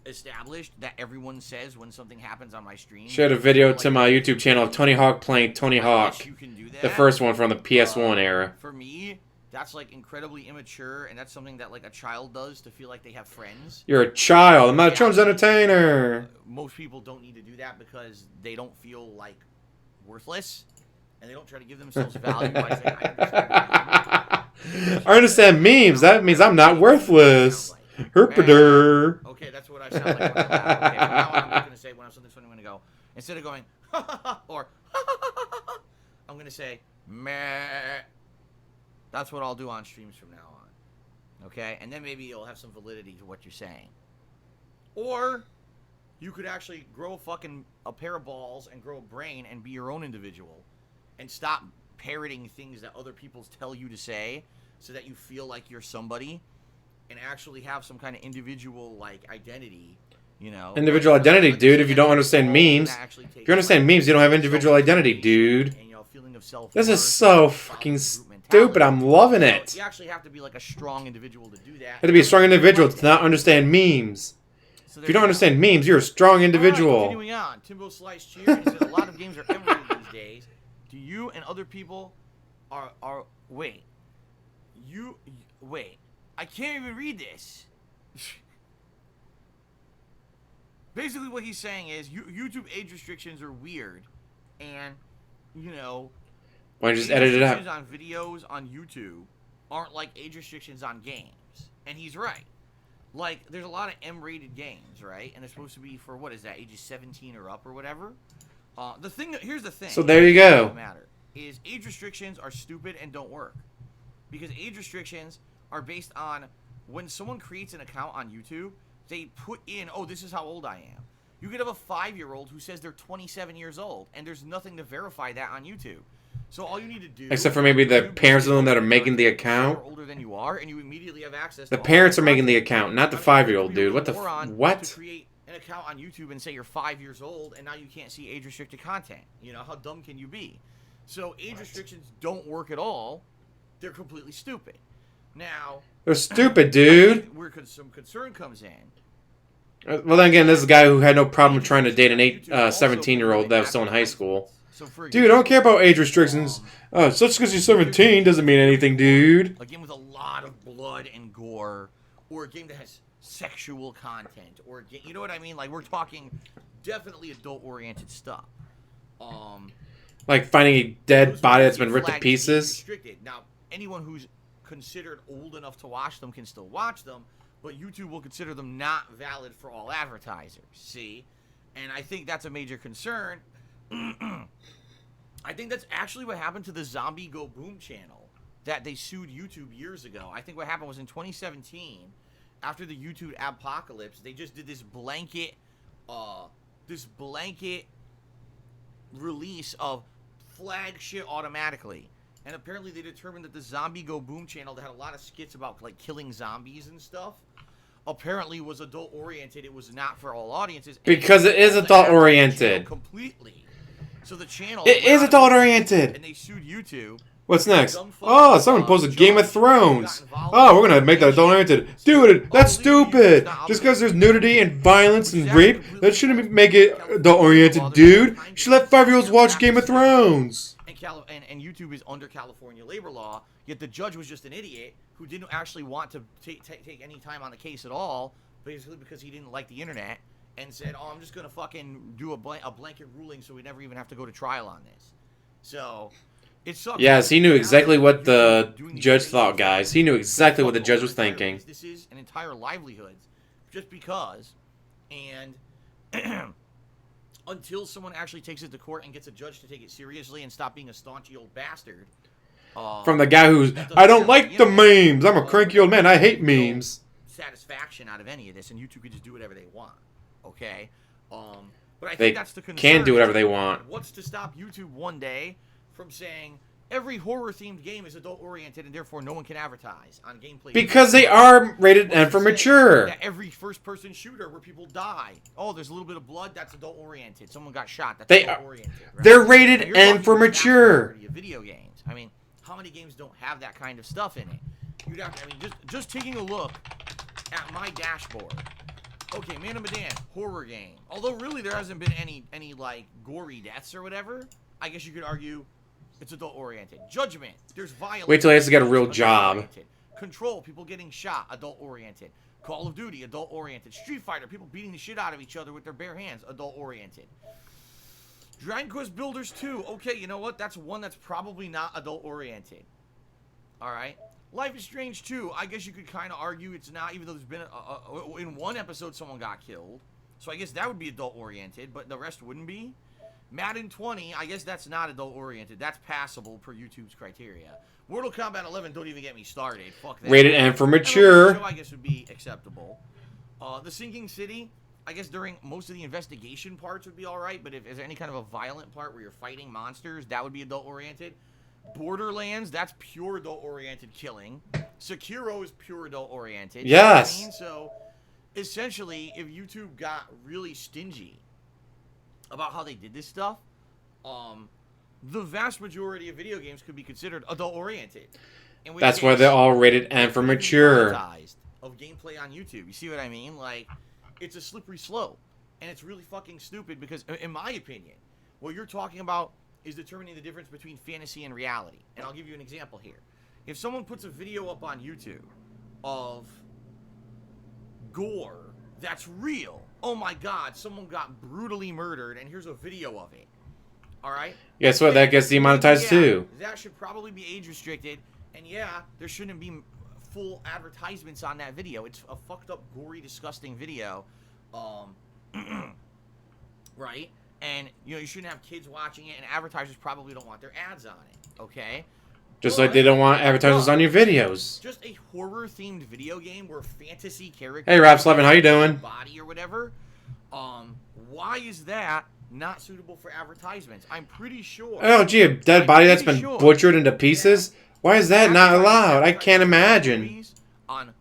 established that everyone says when something happens on my stream. Shared a video to my YouTube channel of Tony Hawk playing Tony Hawk. You can do that. The first one from the PS1 era. For me, that's like incredibly immature, and that's something that like a child does to feel like they have friends. You're a child. I'm not a children's entertainer. Most people don't need to do that because they don't feel like worthless, and they don't try to give themselves value by saying, I understand memes. That means I'm not worthless. Herpader. Okay, that's what I sound like. Okay, from now on, I'm going to say when I'm something funny, I'm going to go, instead of going, or I'm going to say, meh. That's what I'll do on streams from now on. Okay? And then maybe you'll have some validity to what you're saying. Or you could actually grow a pair of balls and grow a brain and be your own individual and stop parroting things that other people tell you to say so that you feel like you're somebody and actually have some kind of individual like identity, you know. Individual identity, dude. If you don't understand memes, if you understand memes, you don't have individual identity, dude. And, you know, feeling of self. This is so fucking stupid. I'm loving it. You actually have to be like a strong individual to do that. You have to be a strong individual to not understand memes. If you don't understand memes, you're a strong individual. Right, continuing on, Timbo Slice Cheer. He said a lot of games are emulated these days. Do you and other people wait? I can't even read this. Basically, what he's saying is YouTube age restrictions are weird, and you know, why don't you just edit it out? Age restrictions on videos on YouTube aren't like age restrictions on games, and he's right. Like, there's a lot of M-rated games, right? And they're supposed to be for, what is that, ages 17 or up or whatever? Here's the thing. So there you go. What matter is age restrictions are stupid and don't work. Because age restrictions are based on when someone creates an account on YouTube, they put in, oh, this is how old I am. You could have a 5-year-old who says they're 27 years old, and there's nothing to verify that on YouTube. So all you need to do, except for maybe the parents of them that are making the account. Older than you are, and you immediately have access. The parents are making the account, not the 5-year-old dude. What the what? To create an account on YouTube and say you're 5 years old, and now you can't see age-restricted content. You know, how dumb can you be? So age restrictions don't work at all. They're completely stupid. Now they're stupid, dude. Where some concern comes in. Well, then again, this is a guy who had no problem trying to date an 17-year-old that was still in high school. So for dude, I don't care about age restrictions. Just because you're 17 doesn't mean anything, dude. A game with a lot of blood and gore, or a game that has sexual content, or a game, you know what I mean? Like, we're talking definitely adult-oriented stuff. Like finding a dead body that's been ripped to pieces. Restricted. Now, anyone who's considered old enough to watch them can still watch them, but YouTube will consider them not valid for all advertisers. See? And I think that's a major concern. I think that's actually what happened to the Zombie Go Boom channel that they sued YouTube years ago. I think what happened was in 2017, after the YouTube apocalypse, they just did this blanket release of flag shit automatically. And apparently they determined that the Zombie Go Boom channel that had a lot of skits about like killing zombies and stuff apparently was adult oriented. It was not for all audiences. Because it is adult oriented. Completely. So the channel is adult oriented. And they sued YouTube. What's next? Oh, someone posted Game of Thrones. Oh, we're gonna make that adult oriented. Dude, that's stupid. Just because there's nudity and violence and rape, that shouldn't make it adult oriented, dude. You should let 5-year-olds watch Game of Thrones. And YouTube is under California labor law, yet the judge was just an idiot who didn't actually want to take any time on the case at all, basically because he didn't like the internet, and said, oh, I'm just going to fucking do a blanket ruling so we never even have to go to trial on this. So, it sucks. Yes, he knew exactly what the judge thought, guys. He knew exactly what the judge was thinking. This is an entire livelihood, just because, and until someone actually takes it to court and gets a judge to take it seriously and stop being a staunchy old bastard. From the guy who's, I don't like the memes. I'm a cranky old man. I hate memes. Satisfaction out of any of this, and YouTube could just do whatever they want. Okay? But I think they that's the concern. can do whatever they want. What's to stop YouTube one day from saying every horror-themed game is adult-oriented and therefore no one can advertise on gameplay? Because they are rated M for mature. That every first-person shooter where people die, oh, there's a little bit of blood, that's adult-oriented. Someone got shot, that's adult-oriented. Right? They're rated M for mature. Video games. I mean, how many games don't have that kind of stuff in it? You'd have to, I mean, just taking a look at my dashboard. Okay, Medan, horror game. Although really there hasn't been any like gory deaths or whatever. I guess you could argue it's adult oriented. Judgment, there's violence. Wait till he has to get a real job. Control, people getting shot, adult oriented. Call of Duty, adult oriented. Street Fighter, people beating the shit out of each other with their bare hands, adult oriented. Dragon Quest Builders 2, okay, you know what? That's one that's probably not adult oriented. Alright. Life is Strange 2, I guess you could kind of argue it's not, even though there's been in one episode someone got killed. So I guess that would be adult oriented, but the rest wouldn't be. Madden 20, I guess that's not adult oriented. That's passable per YouTube's criteria. Mortal Kombat 11, don't even get me started. Fuck that. Rated M for mature. Show, I guess, would be acceptable. The Sinking City, I guess during most of the investigation parts would be alright, but if there's any kind of a violent part where you're fighting monsters, that would be adult-oriented. Borderlands, that's pure adult-oriented killing. Sekiro is pure adult-oriented. Yes. You know what I mean? So, essentially, if YouTube got really stingy about how they did this stuff, the vast majority of video games could be considered adult-oriented. That's why they're all rated M for mature. Of gameplay on YouTube. You see what I mean? Like, it's a slippery slope. And it's really fucking stupid because, in my opinion, what you're talking about is determining the difference between fantasy and reality. And I'll give you an example here. If someone puts a video up on YouTube of gore that's real, oh my god, someone got brutally murdered, and here's a video of it. Alright? Guess what? That gets demonetized too. That should probably be age restricted. And yeah, there shouldn't be full advertisements on that video. It's a fucked up, gory, disgusting video. Right? And, you know, you shouldn't have kids watching it, and advertisers probably don't want their ads on it. Okay? Just like they don't want advertisements on your videos. Just a horror-themed video game where fantasy characters... Hey, Rap11, how you doing? ...body or whatever. Why is that not suitable for advertisements? I'm pretty sure... Oh, gee, a dead body that's been butchered into pieces? Yeah. Why is that not allowed? I can't imagine. On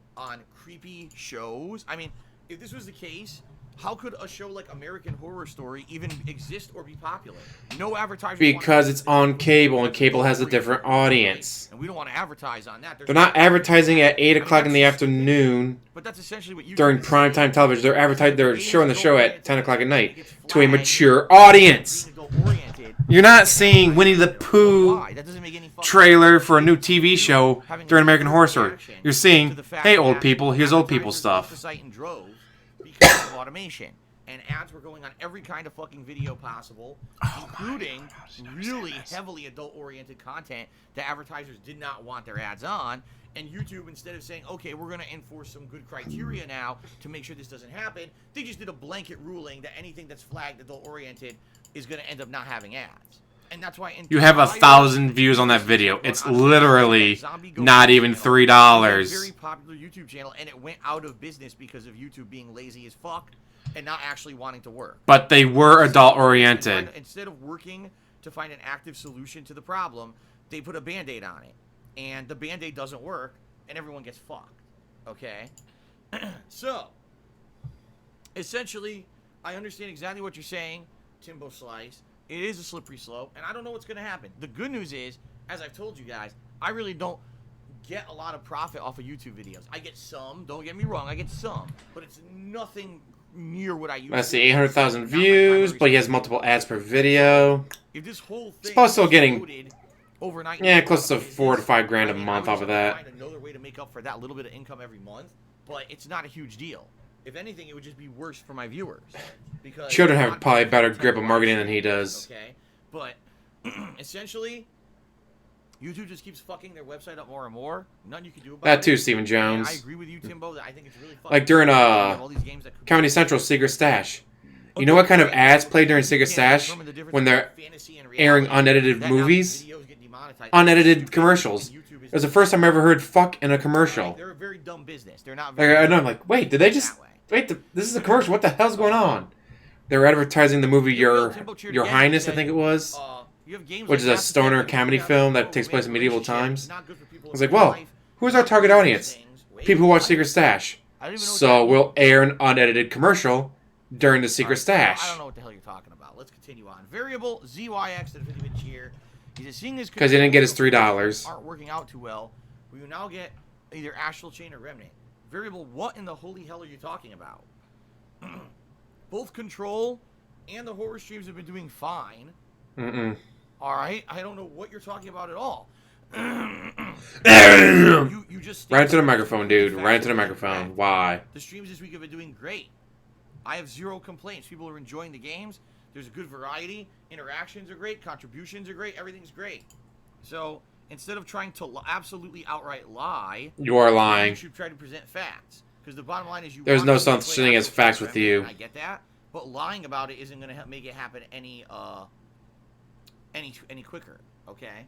creepy shows? I mean, if this was the case, how could a show like American Horror Story even exist or be popular? No advertisers. Because it's on cable, and cable has a different audience. And we don't want to advertise on that. They're not advertising at 8 o'clock in the afternoon. But that's essentially what you during primetime television. They're showing the show at 10 o'clock at night to a mature audience. You're not seeing Winnie the Pooh trailer for a new TV show during American Horror Story. You're seeing, hey, old people, here's old people stuff. Because of automation. And ads were going on every kind of fucking video possible, including really heavily adult-oriented content that advertisers did not want their ads on. And YouTube, instead of saying, okay, we're going to enforce some good criteria now to make sure this doesn't happen, they just did a blanket ruling that anything that's flagged adult-oriented is going to end up not having ads. And that's why you have 1,000 views on that video. It's literally not even $3. It's a very popular YouTube channel, and it went out of business because of YouTube being lazy as fuck and not actually wanting to work. But they were adult-oriented. Instead of working to find an active solution to the problem, they put a Band-Aid on it. And the Band-Aid doesn't work, and everyone gets fucked. Okay? So, essentially, I understand exactly what you're saying, Timbo Slice. It is a slippery slope, and I don't know what's going to happen. The good news is, as I've told you guys, I really don't get a lot of profit off of YouTube videos. I get some, don't get me wrong, I get some, but it's nothing near what I used to. Let's see, 800,000 views, but he has multiple ads per video. If this whole thing is still getting overnight, yeah, close to $4 to $5 grand a month off of that. Find another way to make up for that little bit of income every month, but it's not a huge deal. If anything, it would just be worse for my viewers. Because children have probably a better grip of marketing than he does. Okay, but essentially, YouTube just keeps fucking their website up more and more. Nothing you can do about that it. too, Stephen Jones. I agree with you, Timbo. That I think it's really fucking like during Comedy Central Secret Stash. You know what kind of ads play during Secret Stash when they're airing unedited movies? Unedited commercials. It was the first time I ever heard "fuck" in a commercial. They're a very dumb business. They're not. Very and I'm like, wait, did they just wait? This is a commercial. What the hell's going on? They were advertising the movie Your Highness, I think it was, which is a stoner comedy film that takes place in medieval times. I was like, well, who's our target audience? People who watch Secret Stash. So we'll air an unedited commercial during the Secret Stash. I don't know what the hell you're talking about. Let's continue on. Variable ZYX to the 50-bit cheer. He's seeing this because he didn't get his $3. Aren't working out too well. We will now get either Astral Chain or Remnant. Variable, what in the holy hell are you talking about? Both Control and the horror streams have been doing fine. Mm-mm. All right, I don't know what you're talking about at all. you just Right into the microphone, dude. Right into the microphone. Why? The streams this week have been doing great. I have zero complaints. People are enjoying the games. There's a good variety. Interactions are great. Contributions are great. Everything's great. So instead of trying to absolutely outright lie, You are lying. you should try to present facts. Because the bottom line is There's no such thing as facts with you. I get that, but lying about it isn't going to make it happen any quicker. Okay.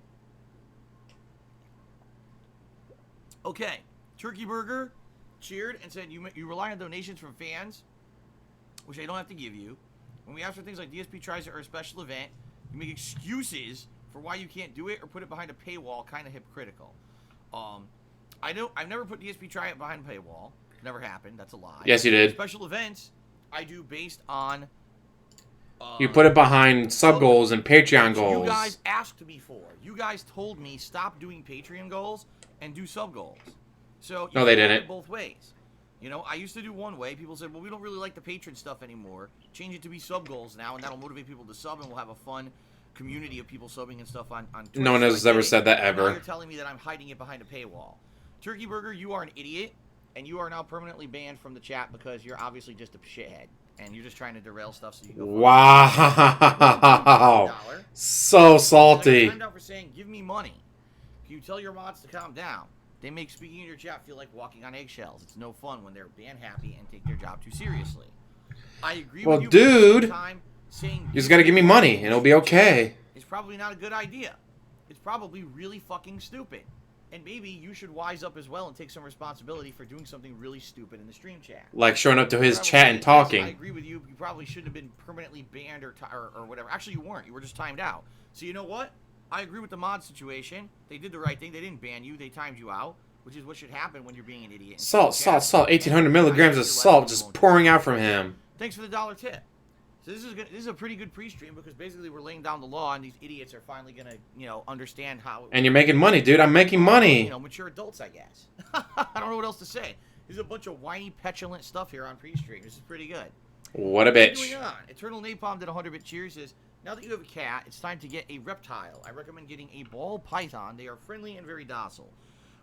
Okay. Turkey Burger cheered and said you rely on donations from fans, which I don't have to give you. When we ask for things like DSP tries or a special event, you make excuses for why you can't do it or put it behind a paywall. Kind of hypocritical. I've never put DSP try it behind a paywall. Never happened. That's a lie. Yes, you did. Special events I do based on. You put it behind sub goals and Patreon goals. You guys asked me for. You guys told me stop doing Patreon goals and do sub goals. So no, they didn't. Both ways. You know, I used to do one way. People said, well, we don't really like the patron stuff anymore. Change it to be sub goals now, and that'll motivate people to sub, and we'll have a fun community of people subbing and stuff on Twitch. No one has ever said that ever. Now you're telling me that I'm hiding it behind a paywall. Turkey Burger, you are an idiot, and you are now permanently banned from the chat because you're obviously just a shithead, and you're just trying to derail stuff so you go. Wow. So salty. I timed out for saying, give me money. Can you tell your mods to calm down? They make speaking in your chat feel like walking on eggshells. It's no fun when they're ban happy and take their job too seriously. I agree with you. Well, dude, saying you just got to give me money and it'll be okay. It's probably not a good idea. It's probably really fucking stupid. And maybe you should wise up as well and take some responsibility for doing something really stupid in the stream chat. Like showing up to his chat and talking. I agree with you. You probably shouldn't have been permanently banned or whatever. Actually, you weren't. You were just timed out. So you know what? I agree with the mod situation. They did the right thing. They didn't ban you. They timed you out, which is what should happen when you're being an idiot. Salt. 1,800 milligrams of salt just pouring out from him. Thanks for the $1 tip. So this is a pretty good pre-stream because basically we're laying down the law and these idiots are finally gonna understand how. And you're making money, dude. I'm making money. Mature adults, I guess. I don't know what else to say. There's a bunch of whiny, petulant stuff here on pre-stream. This is pretty good. What a bitch. Moving on. Eternal Napalm did 100-bit cheers. Says, now that you have a cat, it's time to get a reptile. I recommend getting a ball python. They are friendly and very docile.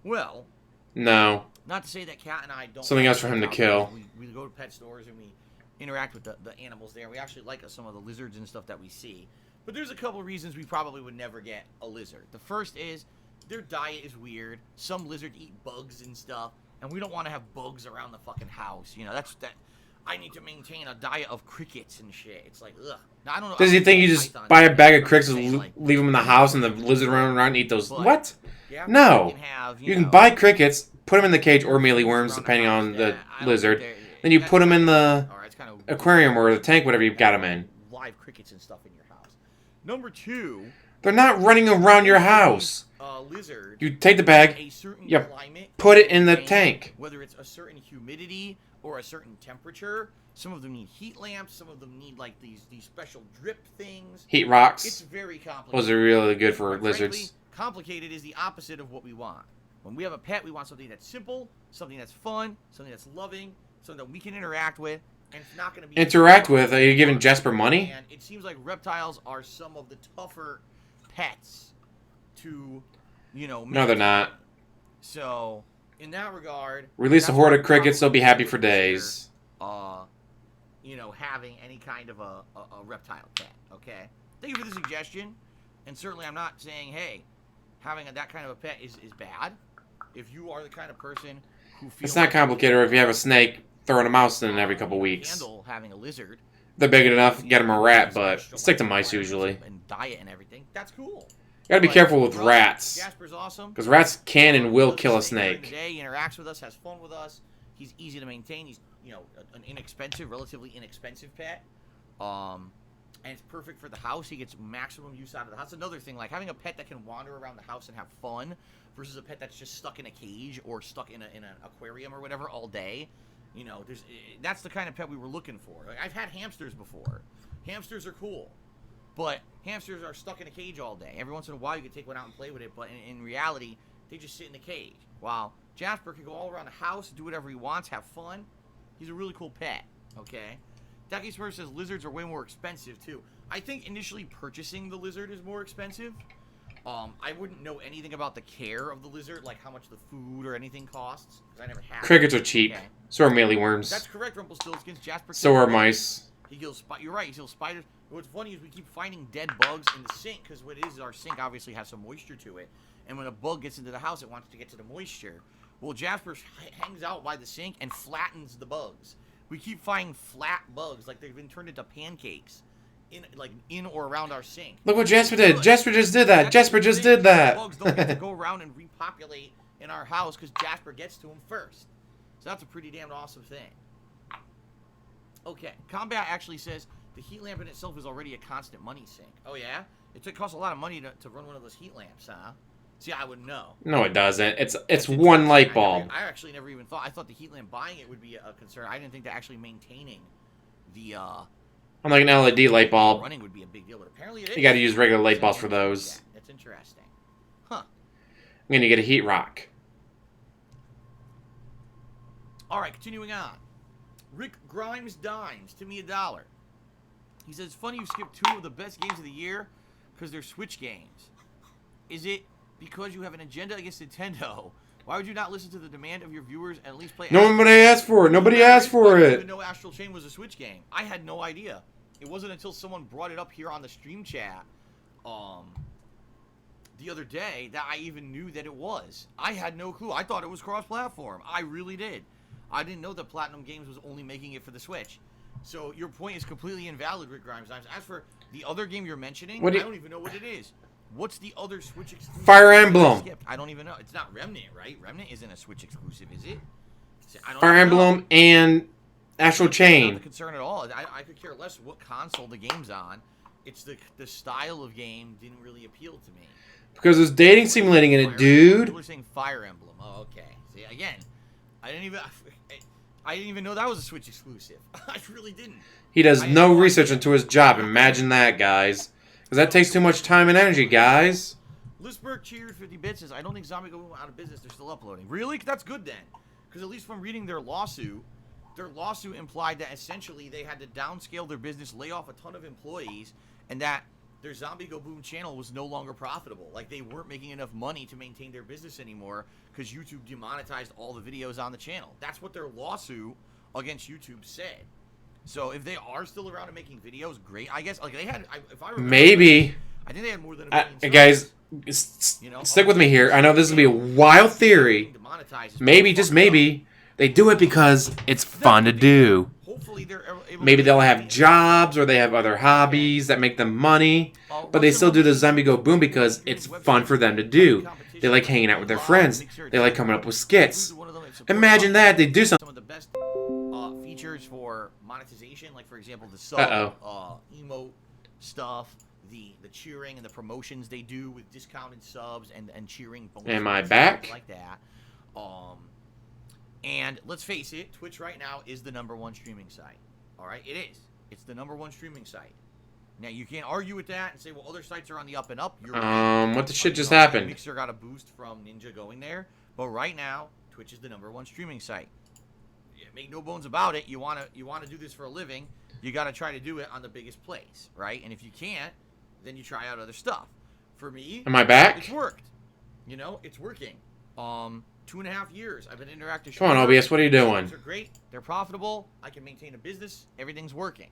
Well, no. Not to say that Cat and I don't. Something else for him to kill. We go to pet stores and we interact with the animals there. We actually like some of the lizards and stuff that we see. But there's a couple reasons we probably would never get a lizard. The first is their diet is weird. Some lizards eat bugs and stuff, and we don't want to have bugs around the fucking house. That's that. I need to maintain a diet of crickets and shit. It's like, ugh. Now, I don't know. Does he think you just buy a bag of crickets and leave them in the house and the lizard run around and eat those? What? Yeah, no. You can buy crickets, put them in the cage, or mealyworms, depending on the lizard. Then you put them in the aquarium or the tank, whatever you've got them in. Live crickets and stuff in your house. Number 2. They're not running around your house. Lizard. You take the bag, you put it in the tank. Whether it's a certain humidity or a certain temperature. Some of them need heat lamps. Some of them need like these special drip things. Heat rocks. It's very complicated. Those are really good for lizards. Frankly, complicated is the opposite of what we want. When we have a pet, we want something that's simple, something that's fun, something that's loving, something that we can interact with, and it's not going to be... Interact with? Are you giving Jesper money? And it seems like reptiles are some of the tougher pets to, No, they're not. So, in that regard... Release a horde of crickets, they'll be happy for days. Having any kind of a reptile pet, okay? Thank you for the suggestion. And certainly I'm not saying, hey, having that kind of a pet is bad. If you are the kind of person who feels... It's not complicated, or if you have a snake, throwing a mouse in every couple weeks. Handle having a lizard. They're big enough, get them a rat, but stick to mice usually. And diet and everything. That's cool. You gotta be careful with rats. Jasper's awesome. Because rats can and will kill a snake. He interacts with us, has fun with us. He's easy to maintain. He's, an relatively inexpensive pet. And it's perfect for the house. He gets maximum use out of the house. Another thing, like having a pet that can wander around the house and have fun versus a pet that's just stuck in a cage or stuck in an aquarium or whatever all day. That's the kind of pet we were looking for. Like, I've had hamsters before. Hamsters are cool. But hamsters are stuck in a cage all day. Every once in a while you can take one out and play with it, but in reality, they just sit in the cage. While Jasper can go all around the house, do whatever he wants, have fun. He's a really cool pet. Okay. Ducky Smurf says lizards are way more expensive too. I think initially purchasing the lizard is more expensive. I wouldn't know anything about the care of the lizard, like how much the food or anything costs, because I never had. Crickets are cheap. Okay. So are mealyworms. That's correct, Rumpelstiltskin. Jasper. So are mice. He kills. You're right. He kills spiders. What's funny is we keep finding dead bugs in the sink because what it is our sink obviously has some moisture to it, and when a bug gets into the house, it wants to get to the moisture. Well, Jasper hangs out by the sink and flattens the bugs. We keep finding flat bugs, like they've been turned into pancakes, in or around our sink. Look what Jasper did. Jasper just did that. Jasper just did that. Bugs don't get to go around and repopulate in our house because Jasper gets to them first. So that's a pretty damn awesome thing. Okay, Combat actually says the heat lamp in itself is already a constant money sink. Oh yeah? It costs a lot of money to run one of those heat lamps, huh? See, I wouldn't know. No, it doesn't. It's one light bulb. I actually never even thought. I thought the heat lamp buying it would be a concern. I didn't think that actually maintaining the I'm like an LED light bulb. running would be a big deal, but apparently it is. You got to use regular light bulbs for those. Yeah, that's interesting. Huh. I'm going to get a heat rock. All right, continuing on. Rick Grimes Dimes to me $1. He says, funny you skipped 2 of the best games of the year because they're Switch games. Is it because you have an agenda against Nintendo? Why would you not listen to the demand of your viewers and at least play... Nobody asked for it. Nobody asked for I didn't it. even know Astral Chain was a Switch game. I had no idea. It wasn't until someone brought it up here on the stream chat the other day that I even knew that it was. I had no clue. I thought it was cross-platform. I really did. I didn't know that Platinum Games was only making it for the Switch. So your point is completely invalid, Rick Grimes. As for the other game you're mentioning, I don't even know what it is. What's the other Switch exclusive? Fire Emblem. I don't even know. It's not Remnant, right? Remnant isn't a Switch exclusive, is it? Fire Emblem and Astral Chain. Not the concern at all. I could care less what console the game's on. It's the style of game didn't really appeal to me. Because there's dating simulating in it, dude. People are saying Fire Emblem. Oh, okay. See, again, I didn't even know that was a Switch exclusive. I really didn't. He does no research into his job. Imagine that, guys. Because that takes too much time and energy, guys. Listberg cheered 50 bits says, I don't think Zombie Go out of business. They're still uploading. Really? That's good then. Because at least from reading their lawsuit implied that essentially they had to downscale their business, lay off a ton of employees, and that their Zombie Go Boom channel was no longer profitable. Like they weren't making enough money to maintain their business anymore because YouTube demonetized all the videos on the channel. That's what their lawsuit against YouTube said. So if they are still around and making videos, great. I guess like they had. If I remember, maybe. I think they had more than a million guys, stick with me here. I know this is gonna be a wild theory. Maybe, just maybe, they do it because it's fun to do. Hopefully they're able maybe they'll have jobs or they have other hobbies that make them money, but they still do the Zombie Go Boom because it's fun for them to do. They like hanging out with their friends. They like coming up with skits. Imagine that they do something. Some of the best features for monetization, like for example the sub emote stuff, the cheering and the promotions they do with discounted subs and cheering bonuses. Am I back? Like that. And let's face it, Twitch right now is the #1 streaming site. All right, it is. It's the #1 streaming site. Now you can't argue with that and say, well, other sites are on the up and up. You're right. What the shit just happened? Mixer got a boost from Ninja going there, but right now Twitch is the #1 streaming site. Yeah, make no bones about it. You wanna do this for a living. You got to try to do it on the biggest place, right? And if you can't, then you try out other stuff. For me, am I back? It's worked. You know, it's working. 2.5 years I've been interactive. Come on, OBS, what are you doing? They're great. They're profitable. I can maintain a business. Everything's working.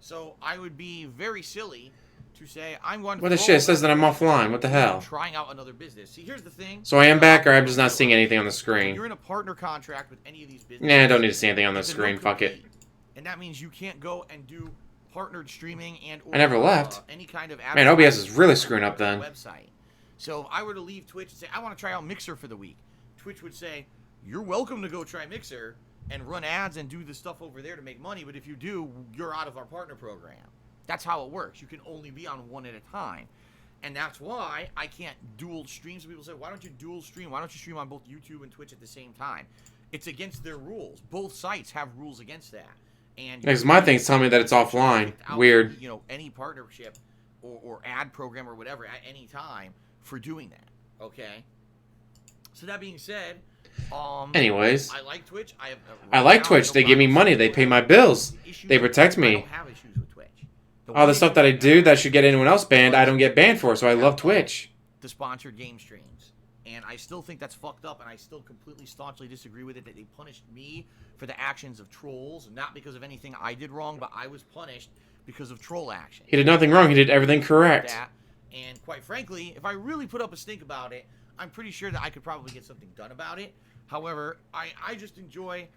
So I would be very silly to say I'm going to. What the shit? It says that I'm offline. What the hell? Trying out another business. See, here's the thing. So I am back, or I'm just not seeing anything on the screen. You're in a partner contract with any of these businesses. Nah, I don't need to see anything on the screen. Fuck it. And that means you can't go and do partnered streaming and or, I never left. Any kind of man, OBS is really screwing up then. Website. So if I were to leave Twitch and say I want to try out Mixer for the week, Twitch would say you're welcome to go try Mixer and run ads and do the stuff over there to make money, but if you do, you're out of our partner program. That's how it works. You can only be on one at a time. And that's why I can't dual stream. So people say, why don't you dual stream? Why don't you stream on both YouTube and Twitch at the same time? It's against their rules. Both sites have rules against that. And because my thing's telling me that it's offline. Weird. You know, any partnership or ad program or whatever at any time for doing that. Okay? So that being said, Anyways, I like Twitch. I like Twitch. They give me money. They pay my bills. They protect I me. don't have issues with Twitch. All the stuff that I do that should get anyone else banned, I don't get banned for. So I love Twitch. The sponsored game streams. And I still think that's fucked up, and I still completely staunchly disagree with it that they punished me for the actions of trolls, not because of anything I did wrong, but I was punished because of troll action. He did nothing wrong. He did everything correct. And quite frankly, if I really put up a stink about it, I'm pretty sure that I could probably get something done about it. However, I just enjoy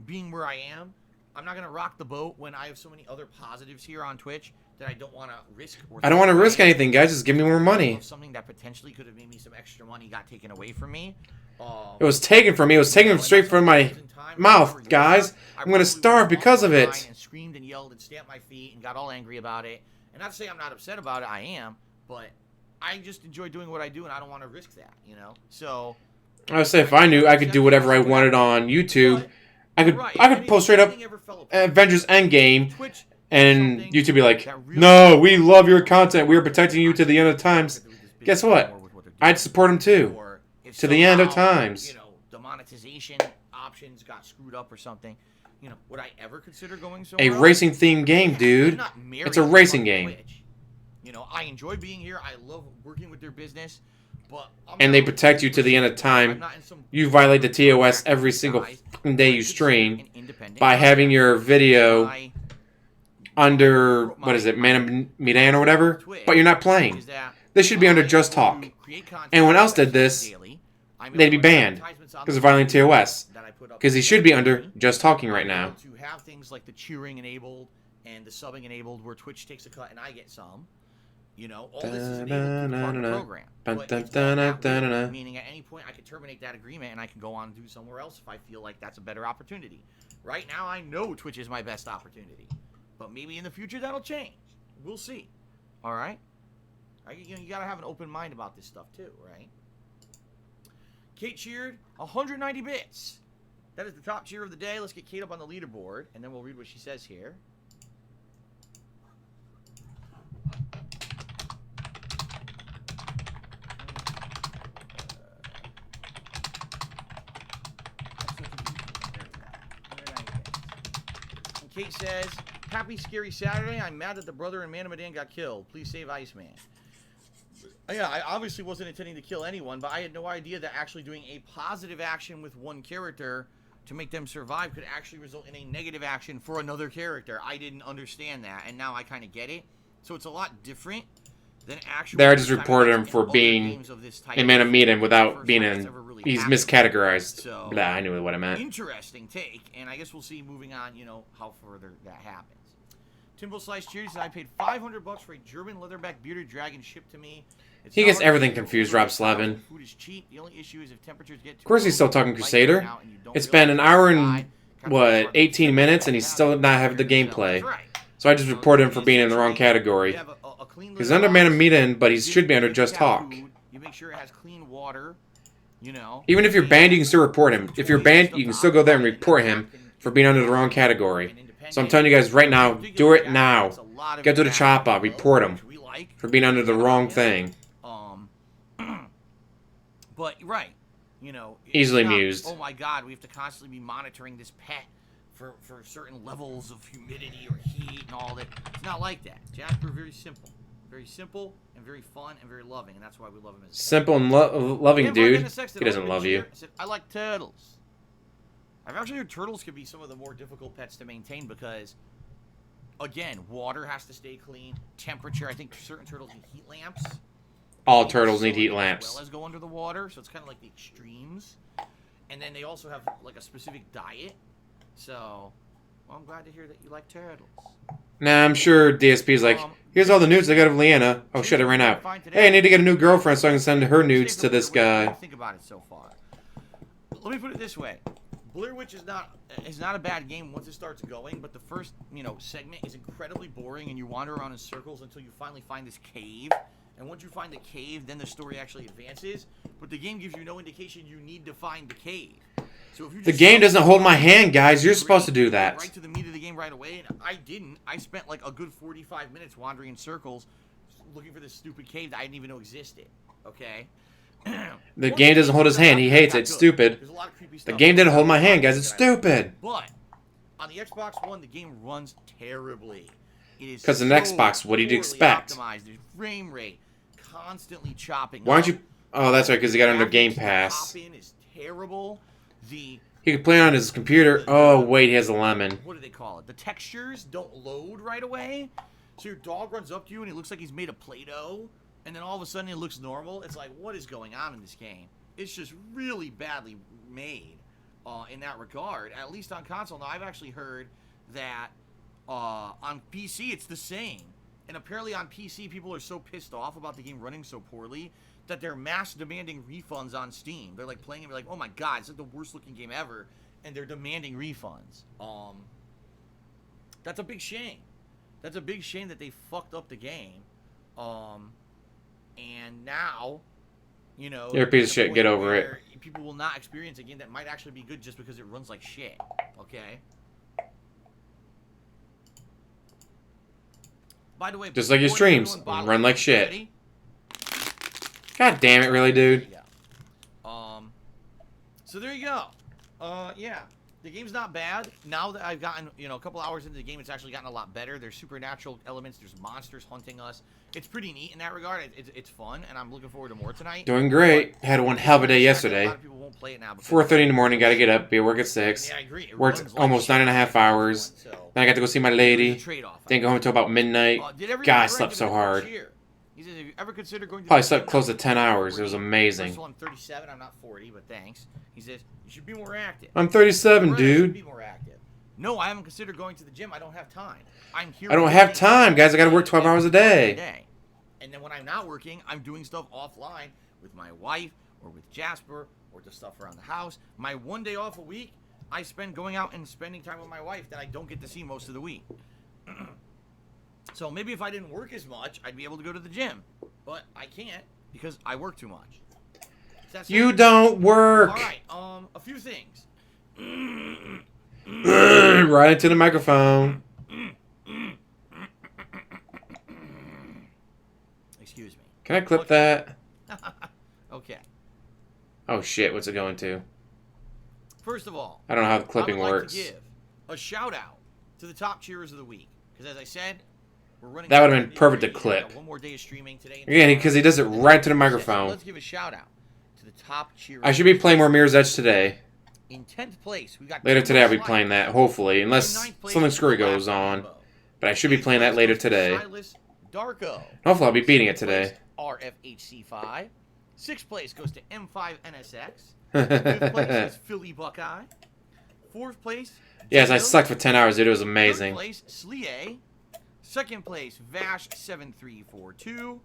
being where I am. I'm not going to rock the boat when I have so many other positives here on Twitch that I don't want to risk. I don't want to risk anything, guys. Just give me more money. Something that potentially could have made me some extra money got taken away from me. It was taken from me. It was taken straight from my mouth, guys. I'm going to starve because of it. And screamed and yelled and stamped my feet and got all angry about it. And not to say I'm not upset about it, I am. But I just enjoy doing what I do, and I don't want to risk that, you know? So I would say if I knew I could do whatever I wanted on YouTube, I could post straight up Avengers Endgame, and YouTube be like, no, we love your content. We are protecting you to the end of times. Guess what? I'd support them too. To the end of times. You know, the monetization options got screwed up or something. You know, would I ever consider going so A racing themed game, dude. It's a racing game. You know, I enjoy being here. I love working with their business. But and they protect you to the end of time. You violate the TOS every single day you stream by having your video under, what is it, Medan or whatever, but you're not playing. This should be under Just Talk. Anyone else did this, they'd be banned because of violating TOS. Because he should be under Just Talking right now. To have things like the cheering enabled and the subbing enabled where Twitch takes a cut and I get some. You know, all this is enabled through the program. But it's not that way, meaning at any point I could terminate that agreement and I can go on and do somewhere else if I feel like that's a better opportunity. Right now, I know Twitch is my best opportunity. But maybe in the future that'll change. We'll see. All right? You got to have an open mind about this stuff too, right? Kate cheered 190 bits. That is the top cheer of the day. Let's get Kate up on the leaderboard, and then we'll read what she says here. Kate says, happy scary Saturday. I'm mad that the brother and Man of Medan got killed. Please save Iceman. Yeah, I obviously wasn't intending to kill anyone, but I had no idea that actually doing a positive action with one character to make them survive could actually result in a negative action for another character. I didn't understand that, and now I kind of get it. So it's a lot different than actually... There, I just reported him for being a Man of Medan without being in... He's miscategorized. So, blah, I knew what I meant. Interesting take, and I guess we'll see moving on, you know, how further that happens. Timbo Slice Cheers said, I paid $500 for a German leatherback bearded dragon shipped to me. He gets everything confused, Rob Slavin. Food is cheap. The only issue is if temperatures get too of course he's still talking Crusader. It's been an hour and, what, 18 minutes, and he's still not having the gameplay. So I just reported him for being in the wrong category. He's under Man of Medan, but he should be under Just Talk. You make sure it has clean water, you know. Even if you're banned, you can still report him. If you're banned, you can still go there and report him for being under the wrong category. So I'm telling you guys right now, do it now. Get to the chopper, report him for being under the wrong thing. But, right, you know. Easily amused. Oh my god, we have to constantly be monitoring this pet for certain levels of humidity or heat and all that. It's not like that. Jasper, very simple. Very simple and very fun and very loving, and that's why we love him as a pet. Simple and loving dude. He doesn't love you. I said, I like turtles. I've actually heard turtles can be some of the more difficult pets to maintain because, again, water has to stay clean. Temperature, I think certain turtles need heat lamps. All turtles need heat lamps. As well as go under the water, so it's kind of like the extremes. And then they also have like a specific diet. So, well, I'm glad to hear that you like turtles. Nah, I'm sure DSP's like, here's all the nudes I got of Leanna. Oh shit, I ran out. Hey, I need to get a new girlfriend so I can send her nudes to this guy. Think about it so far. Let me put it this way. Blair Witch is not a bad game once it starts going, but the first, you know, segment is incredibly boring and you wander around in circles until you finally find this cave. And once you find the cave, then the story actually advances. But the game gives you no indication you need to find the cave. So if you just the game doesn't hold my hand, guys. You're supposed to do that. Right to the meat of the game right away, and I didn't. I spent like a good 45 minutes wandering in circles looking for this stupid cave that I didn't even know existed. Okay? The game doesn't hold his hand. He hates it. It's stupid. There's a lot of creepy The stuff. game didn't hold my hand, guys. It's stupid. But on the Xbox One, the game runs terribly. It is 'Cause an Xbox, what did you expect? Optimized. There's frame rate constantly chopping. Why don't you? Oh, that's right, because he got under Game The Pass. drop-in is terrible. He could play on his computer. Oh, wait, he has a lemon. What do they call it? The textures don't load right away. So your dog runs up to you and it looks like he's made of Play-Doh. And then all of a sudden it looks normal. It's like, what is going on in this game? It's just really badly made in that regard. At least on console. Now, I've actually heard that on PC it's the same. And apparently on PC people are so pissed off about the game running so poorly that they're mass demanding refunds on Steam. They're like playing it, like, oh my god, it's like the worst looking game ever. And they're demanding refunds. That's a big shame. That's a big shame that they fucked up the game. And now, you know, You're a piece of shit. Get over it. People will not experience a game that might actually be good just because it runs like shit. Okay? By the way, just like your streams, run like shit. Ready? God damn it, really, dude. So there you go. Yeah. The game's not bad. Now that I've gotten, you know, a couple hours into the game, it's actually gotten a lot better. There's supernatural elements. There's monsters hunting us. It's pretty neat in that regard. It's fun, and I'm looking forward to more tonight. Doing great. Had one hell of a day yesterday. 4:30 in the morning, gotta get up, be at work at 6. Yeah, I agree. Worked almost 9.5 hours. Then I got to go see my lady. Didn't go home until about midnight. God, I slept so hard. He says, have you ever considered going to Probably slept close to 10 hours. It was amazing. First of all, I'm 37. I'm not 40, but thanks. He says, you should be more active. I'm 37, dude. Be more active. No, I haven't considered going to the gym. I don't have time. I'm here. I don't have time, guys. I got to work 12 hours a day. And then when I'm not working, I'm doing stuff offline with my wife or with Jasper or just stuff around the house. My one day off a week, I spend going out and spending time with my wife that I don't get to see most of the week. So maybe if I didn't work as much, I'd be able to go to the gym. But I can't because I work too much. You don't work. All right, a few things. Right into the microphone. Excuse me. Can I clip that? Okay. Oh shit, what's it going to? First of all, I don't know how the clipping I would like works. to give a shout out to the top cheerers of the week. Because as I said, we're running. That would have been perfect to clip. One more day of streaming today. Yeah, because he does it right to the microphone. Let's give a shout out to the top cheerers. I should be playing more Mirror's Edge today. In 10th place, we got later today I'll be playing that, hopefully. Unless something screwy goes on. But I should be playing that later today. Darko. Hopefully I'll be beating it today. RFHC5. 6th place goes to M5NSX. 5th place is Philly Buckeye. 4th place. Yes, I sucked for 10 hours, dude. It was amazing. 3rd place, Slie. 2nd place, Vash7342.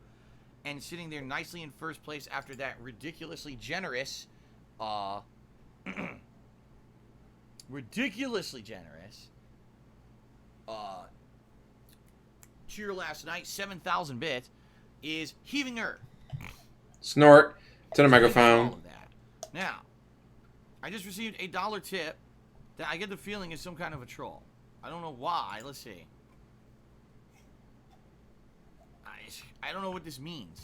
And sitting there nicely in 1st place after that ridiculously generous, cheer last night, 7,000 bits, is Heaving Earth. Snort to the microphone. Now, I just received a $1 tip that I get the feeling is some kind of a troll. I don't know why. Let's see. I don't know what this means.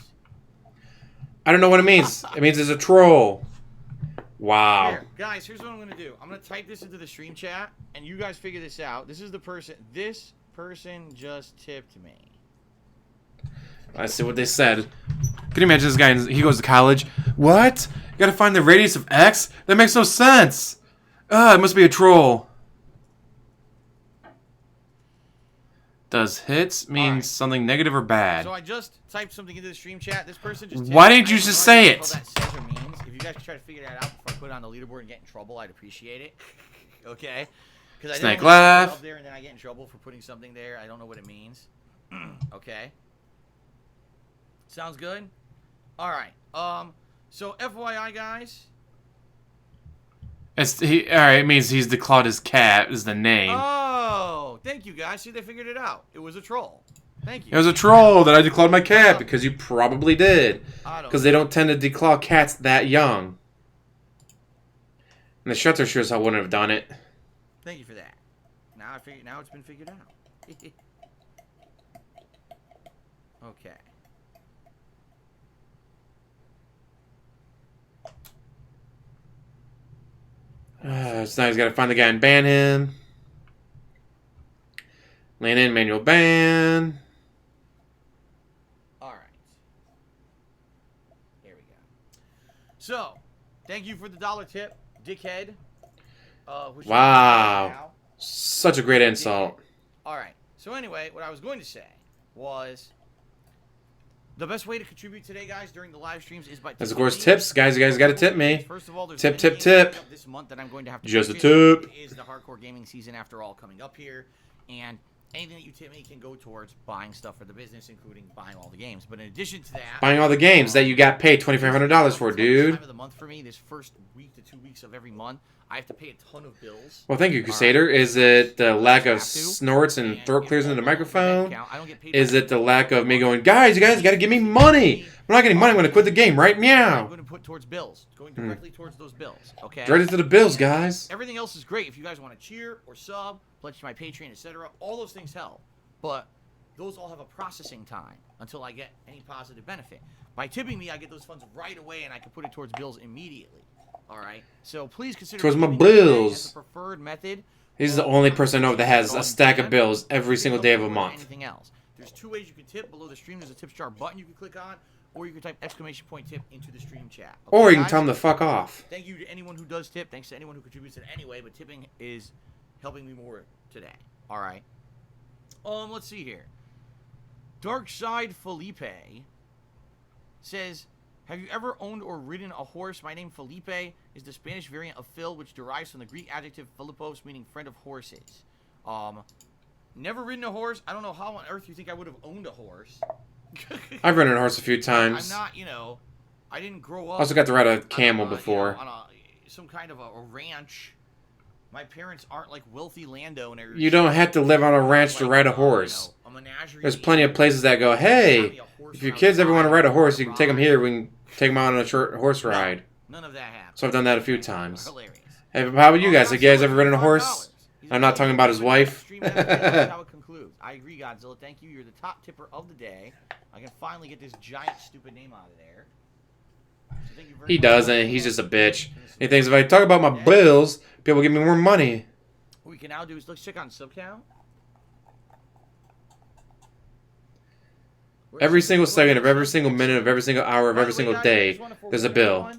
I don't know what it means. It means it's a troll. Wow. Here, guys, here's what I'm going to do. I'm going to type this into the stream chat, and you guys figure this out. This is the person. This person just tipped me. I see what they said. Can you imagine this guy? He goes to college. What? You gotta find the radius of X? That makes no sense. It must be a troll. Does hits mean something negative or bad? So I just typed something into the stream chat. This person just. Why didn't you just say it? What that says or means. If you guys could try to figure that out before I put it on the leaderboard and get in trouble, I'd appreciate it. Okay. Because I Snake don't laugh. up there and then I get in trouble for putting something there. I don't know what it means. Okay. Sounds good. All right. So FYI, guys. Alright, it means he's declawed his cat is the name. Oh, thank you guys. See, they figured it out. It was a troll. Thank you. It was a troll that I declawed my cat because you probably did. Because they don't tend to declaw cats that young. And the shelter sure as hell wouldn't have done it. Thank you for that. Now it's been figured out. Okay. So now he's got to find the guy and ban him. Land in, manual ban. All right. Here we go. So, thank you for the $1 tip, dickhead. Wow. Such a great insult. All right. So anyway, what I was going to say was the best way to contribute today, guys, during the live streams is by As of course tips, guys. You guys got to tip me. First of all, there's tip. This month that I'm going to have to just a purchase. tip. It is the hardcore gaming season after all coming up here, and anything that you tip me can go towards buying stuff for the business, including buying all the games. But in addition to that, buying all the games that you got paid $2,500 for, dude. Time of the month for me, this first week to 2 weeks of every month, I have to pay a ton of bills. Well, thank you, Crusader. Is it the lack of snorts and throat clears into the microphone? Is it the lack of me going, guys, you guys got to give me money? I'm not getting money. I'm going to quit the game right meow. I'm going to put towards bills, going directly towards those bills. Okay. Directly to the bills, guys. Everything else is great. If you guys want to cheer or sub, pledge to my Patreon, etc., all those things help. But those all have a processing time until I get any positive benefit. By tipping me, I get those funds right away, and I can put it towards bills immediately. All right. So please consider towards my tipping bills as the preferred method. He's the only person I know that has a stack of bills every single day of a month. Anything else? There's 2 ways you can tip. Below the stream, there's a tip jar button you can click on, or you can type !tip into the stream chat. Okay, or you can guys? tell them to fuck off. Thank you to anyone who does tip. Thanks to anyone who contributes in any way, but tipping is helping me more today. All right. Let's see here. Darkside Felipe says, have you ever owned or ridden a horse? My name Felipe is the Spanish variant of Phil, which derives from the Greek adjective Philippos, meaning friend of horses. Never ridden a horse. I don't know how on earth you think I would have owned a horse. I've ridden a horse a few times. I'm not, I didn't grow up. I also got to ride a camel before. On some kind of a ranch. My parents aren't like wealthy landowners. You don't have to live on a ranch to ride a horse. A menagerie. There's plenty of places that go, hey, if your kids ever want to ride a horse, you can take them here. We can take them out on a short horse ride. None of that happened. So I've done that a few times. Hilarious. Hey, how about you guys? Have you guys ever ridden a horse? I'm not talking about his wife. How it concludes. I agree, Godzilla. Thank you. You're the top tipper of the day. I can finally get this giant stupid name out of there. So thank you very He much. doesn't. He's just a bitch. He thinks if I talk about my bills, people give me more money. What we can now do is let's check on sub count. Every single second of every single minute of every single hour of every single day, there's a bill.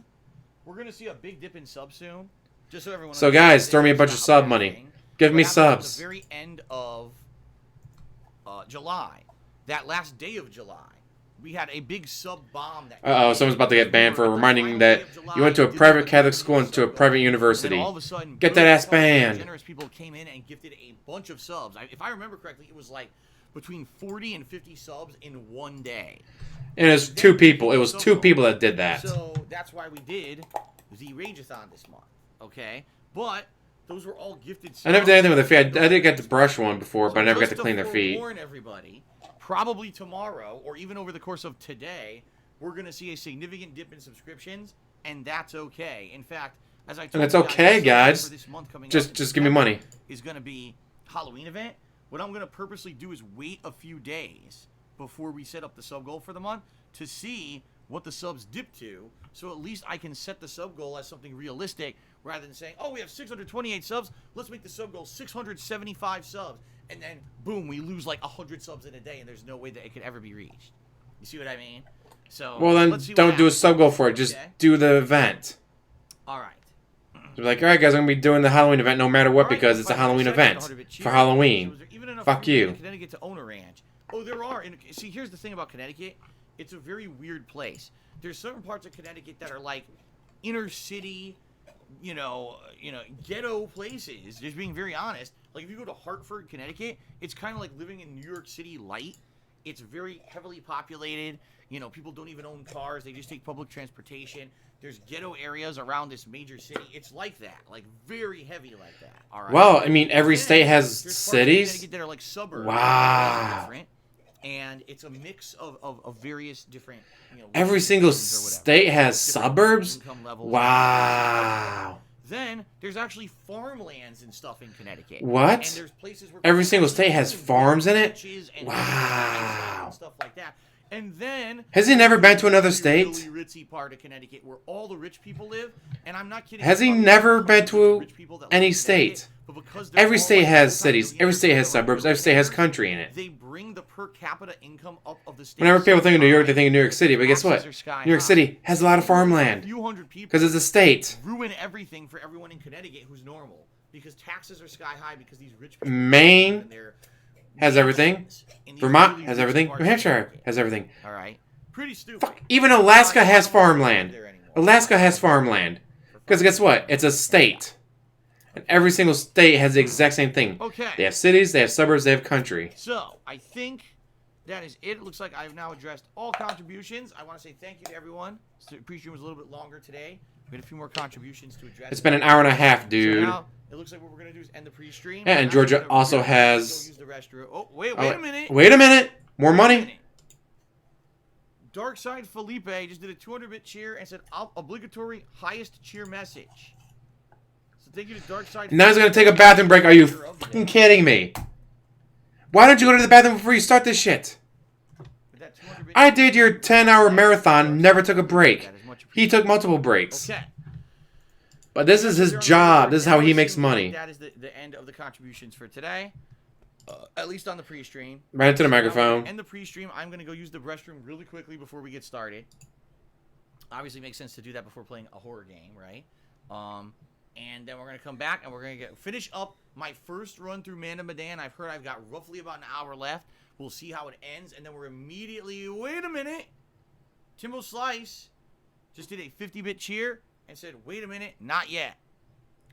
We're gonna see a big dip in subs soon. Just so everyone. So guys, throw me a bunch of sub money. Give me subs. At the very end of July, that last day of July, we had a big sub bomb. Uh-oh, someone's about to get banned for reminding that you went to a private Catholic school and to a private university. All of a sudden, get that ass banned. Generous people came in and gifted a bunch of subs. If I remember correctly, it was like between 40 and 50 subs in one day. And it was 2 people. It was 2 people that did that. So that's why we did the Rageathon this month. Okay? But those were all gifted subs. I never did anything with their feet. I did get to brush one before, but I never got to clean their feet. Warn everybody, probably tomorrow or even over the course of today, we're going to see a significant dip in subscriptions, and that's okay. In fact, as I told and that's you okay, guys. for this month coming just give me money. Is going to be Halloween event. What I'm going to purposely do is wait a few days before we set up the sub goal for the month to see what the subs dip to, so at least I can set the sub goal as something realistic rather than saying, oh, we have 628 subs, let's make the sub goal 675 subs, and then, boom, we lose like 100 subs in a day, and there's no way that it could ever be reached. You see what I mean? So, well, then don't do a sub goal for it. Just do the event. All right. Be like, all right, guys, I'm going to be doing the Halloween event no matter what because it's a Halloween event for Halloween. Fuck you. Connecticut to own a ranch. Oh, there are. See, here's the thing about Connecticut. It's a very weird place. There's certain parts of Connecticut that are like inner city, ghetto places. Just being very honest. Like if you go to Hartford, Connecticut, it's kind of like living in New York City light. It's very heavily populated. People don't even own cars. They just take public transportation. There's ghetto areas around this major city. It's like that, like very heavy like that. All right. Well, I mean, every state has cities. That are like suburbs. Wow. Different, and it's a mix of various different. Every single state has suburbs. Wow. Then there's actually farmlands and stuff in Connecticut. What? And there's places where every single state has farms in it. And wow. And stuff like that. And then Has he never been to another the state? really ritzy part of Connecticut where all the rich people live, and I'm not kidding. Has he Probably never hundreds been of to rich people that live any in Connecticut, state? but because they're Every all, state like, has multi-millionaires cities. Every state has or suburbs. Every state has billionaires, country in it. they bring the per capita income up of the state. Whenever people think of New York, they so think of New York high, City. But guess taxes what? are sky New York high. City has a lot of A farmland few hundred people because it's a state. ruin everything for everyone in Connecticut who's normal because taxes are sky high because these rich people Maine live in their has everything. mansions in these Vermont really has rich everything. parts New of Hampshire Connecticut. has everything. All right, pretty stupid. Fuck. Even Alaska has I don't wanna farmland. live there anymore. Alaska has farmland. Because guess what? It's a state. And every single state has the exact same thing. Okay. They have cities, they have suburbs, they have country. So, I think that is it. It looks like I've now addressed all contributions. I want to say thank you to everyone. The pre-stream was a little bit longer today. We had a few more contributions to address. It's been an hour and a half, So dude. now, it looks like what we're going to do is end the pre-stream. Yeah, and I'm Georgia gonna also really has- go use the restroom. Oh, wait a minute. Wait a minute. More Wait a money? minute. Darkside Felipe just did a 200-bit cheer and said obligatory highest cheer message. So thank you to Darkside. Now he's going to take a bathroom break. Are you fucking kidding me? Why don't you go to the bathroom before you start this shit? I did your 10-hour marathon, never took a break. He took multiple breaks. Okay. But this is his job. This is how he makes money. That is the end of the contributions for today. At least on the pre-stream. Right into the So now we're microphone. gonna end the pre-stream. I'm going to go use the restroom really quickly before we get started. Obviously, it makes sense to do that before playing a horror game, right? And then we're going to come back and we're going to finish up my first run through Medan. I've heard I've got roughly about an hour left. We'll see how it ends. And then we're immediately, wait a minute. Timbo Slice just did a 50-bit cheer and said, wait a minute, not yet.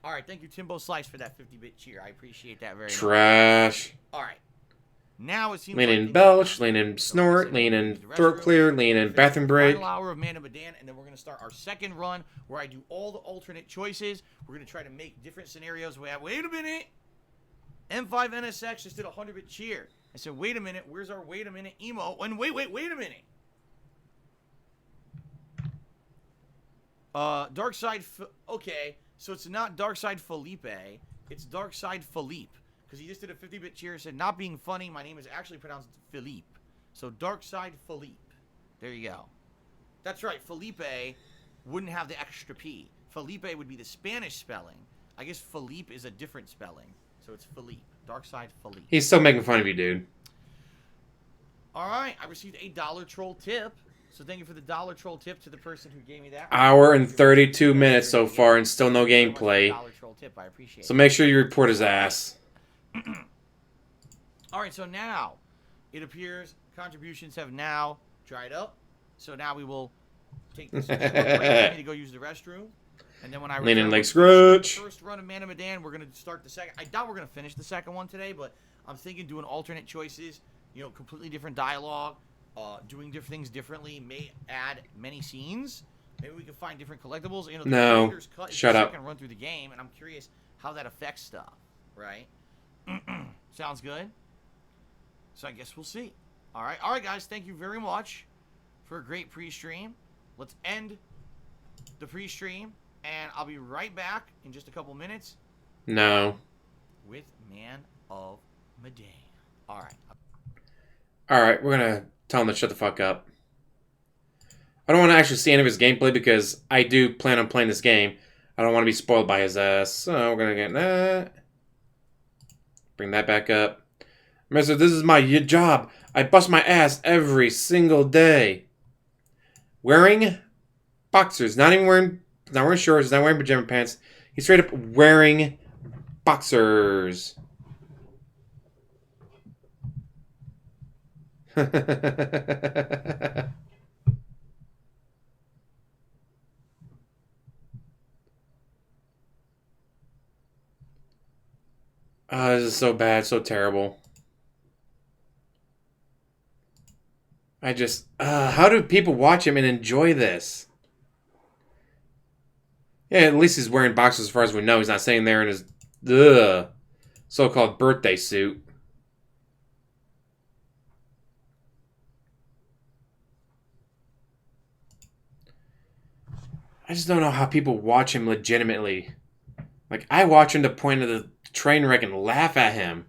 All right, thank you, Timbo Slice, for that 50-bit cheer. I appreciate that very much. Trash. All right. Now it seems Lean like in things belch, are- lean in So snort, like I said, lean we're in gonna use the throat restroom, clear, we're lean gonna in finish bathroom the break. Final hour of Medan, and then we're going to start our second run where I do all the alternate choices. We're going to try to make different scenarios. Wait a minute. M5 NSX just did a 100-bit cheer. I said, wait a minute. Where's our wait a minute emo? And wait a minute. Darkside. Okay, so it's not Darkside Felipe. It's Darkside Philippe. Because he just did a 50-bit cheer and said, not being funny, my name is actually pronounced Philippe. So Darkside Philippe. There you go. That's right, Felipe wouldn't have the extra P. Felipe would be the Spanish spelling. I guess Philippe is a different spelling. So it's Philippe. Darkside Philippe. He's still making fun of you, dude. All right, I received a dollar troll tip. So thank you for the dollar troll tip to the person who gave me that. Hour and 32 minutes so far and still no Thank you so much for the gameplay. dollar troll tip. I appreciate So it. make sure you report his ass. All right, so now it appears contributions have now dried up. So now we will take this short break for me to go use the restroom. And then when I Lean in return, like we'll finish the Scrooge. first run of Medan, we're going to start the second. I doubt we're going to finish the second one today, but I'm thinking doing alternate choices, completely different dialogue, doing different things differently, may add many scenes. Maybe we can find different collectibles. The No, creator's cut is shut the up. second run through the game, and I'm curious how that affects stuff, right? Sounds good. So I guess we'll see. All right, guys. Thank you very much for a great pre-stream. Let's end the pre-stream, and I'll be right back in just a couple minutes No. with Man of Medan. All right. Alright, we're gonna tell him to shut the fuck up. I don't want to actually see any of his gameplay because I do plan on playing this game. I don't want to be spoiled by his ass. So we're gonna get that. Bring that back up. Mister, this is my job. I bust my ass every single day. Wearing boxers. Not wearing shorts. He's not wearing pajama pants. He's straight up wearing boxers. Oh, this is so bad, so terrible. How do people watch him and enjoy this? Yeah, at least he's wearing boxers as far as we know. He's not sitting there in his so-called birthday suit. I just don't know how people watch him legitimately. Like, I watch him to point at the train wreck and laugh at him.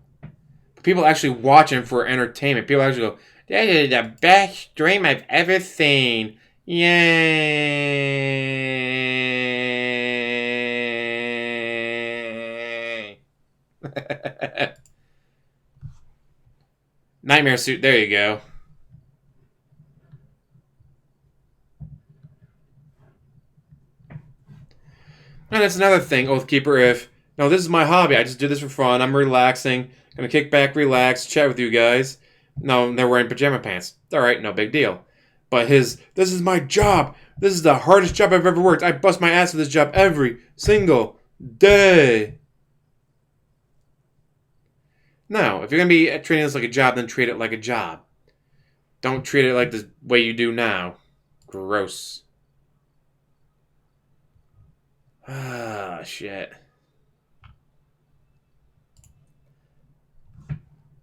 But people actually watch him for entertainment. People actually go, That is the best stream I've ever seen. Yay! Nightmare suit. There you go. And that's another thing, Oathkeeper. If no, this is my hobby. I just do this for fun. I'm relaxing. Gonna kick back, relax, chat with you guys. No, they're wearing pajama pants. All right, no big deal. But this is my job. This is the hardest job I've ever worked. I bust my ass at this job every single day. No, if you're gonna be treating this like a job, then treat it like a job. Don't treat it like the way you do now. Gross. Ah, shit.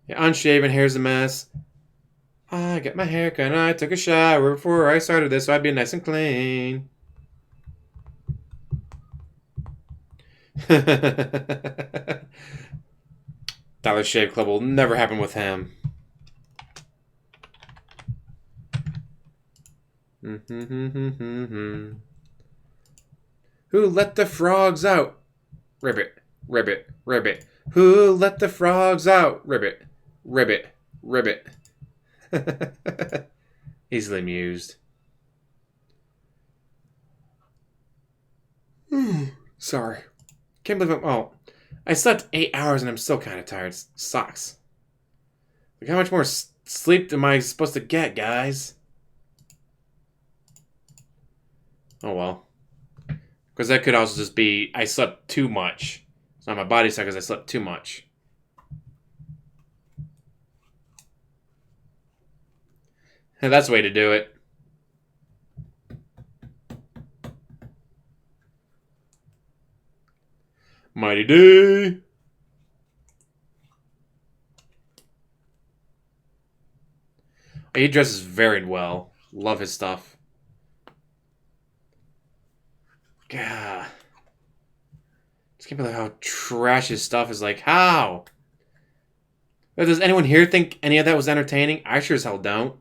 Yeah, unshaven, hair's a mess. I got my hair cut and I took a shower before I started this, so I'd be nice and clean. Dollar Shave Club will never happen with him. Who let the frogs out? Ribbit, ribbit, ribbit. Who let the frogs out? Ribbit, ribbit, ribbit. Easily amused. Sorry. Can't believe I'm... Oh. I slept 8 hours and I'm still kind of tired. Sucks. Like, how much more sleep am I supposed to get, guys? Oh, well. Because that could also just be I slept too much. It's not my body sucks because I slept too much. And that's the way to do it. Mighty D. He dresses very well. Love his stuff. God. Just can't believe how trash his stuff is. Like, how? Does anyone here think any of that was entertaining? I sure as hell don't.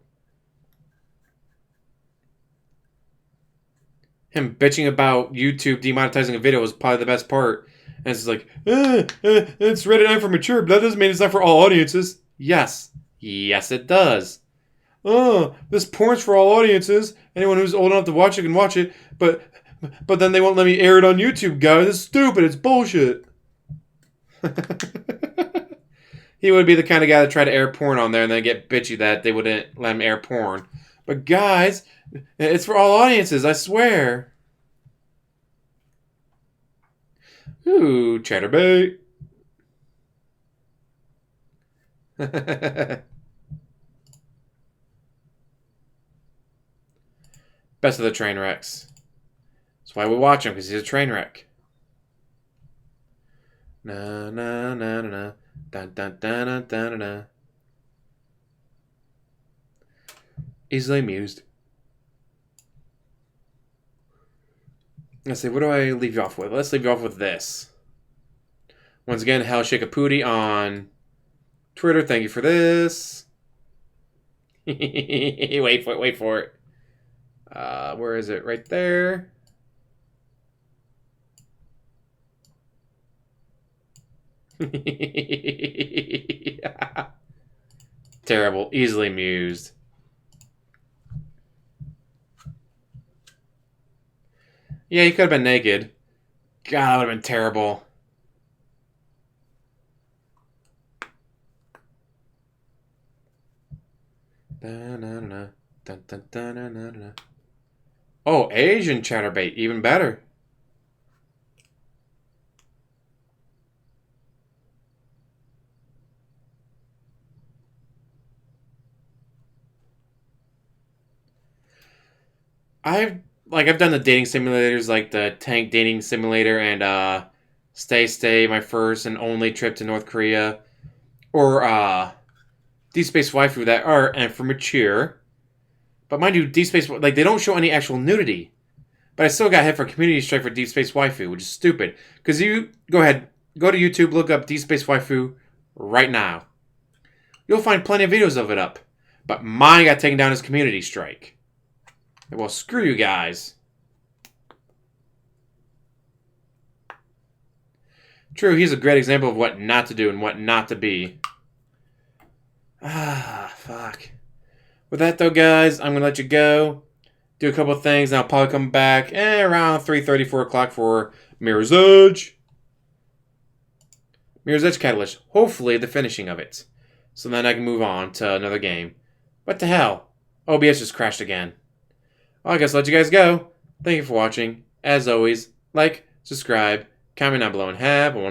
Him bitching about YouTube demonetizing a video was probably the best part. And it's like, it's rated M for mature, but that doesn't mean it's not for all audiences. Yes. Yes, it does. Oh, this porn's for all audiences. Anyone who's old enough to watch it can watch it, but then they won't let me air it on YouTube, guys. It's stupid. It's bullshit. He would be the kind of guy that tried to air porn on there and then get bitchy that they wouldn't let him air porn. But guys, it's for all audiences, I swear. Ooh, chatterbait. Best of the train wrecks. That's why we watch him, because he's a train wreck. Na na na na na. Dun dun dun dun dun dun. Easily amused. Let's see, what do I leave you off with? Let's leave you off with this. Once again, Hal Shakapooty on Twitter. Thank you for this. Wait for it. Where is it? Right there. Terrible. Easily amused. Yeah, he could have been naked. God, that would have been terrible. Oh, Asian chatterbait. Even better. I've done the dating simulators like the Tank Dating Simulator and Stay, my first and only trip to North Korea. Or Deep Space Waifu that are and for mature. But mind you, Deep Space like they don't show any actual nudity. But I still got hit for community strike for Deep Space Waifu, which is stupid. Because you go to YouTube, look up Deep Space Waifu right now. You'll find plenty of videos of it up. But mine got taken down as community strike. Well, screw you guys. True, he's a great example of what not to do and what not to be. Ah, fuck. With that, though, guys, I'm going to let you go. Do a couple things, and I'll probably come back around 3:30, 4 o'clock for Mirror's Edge. Mirror's Edge Catalyst. Hopefully, the finishing of it. So then I can move on to another game. What the hell? OBS just crashed again. Well, I guess I'll let you guys go. Thank you for watching. As always, like, subscribe, comment down below, and have a wonderful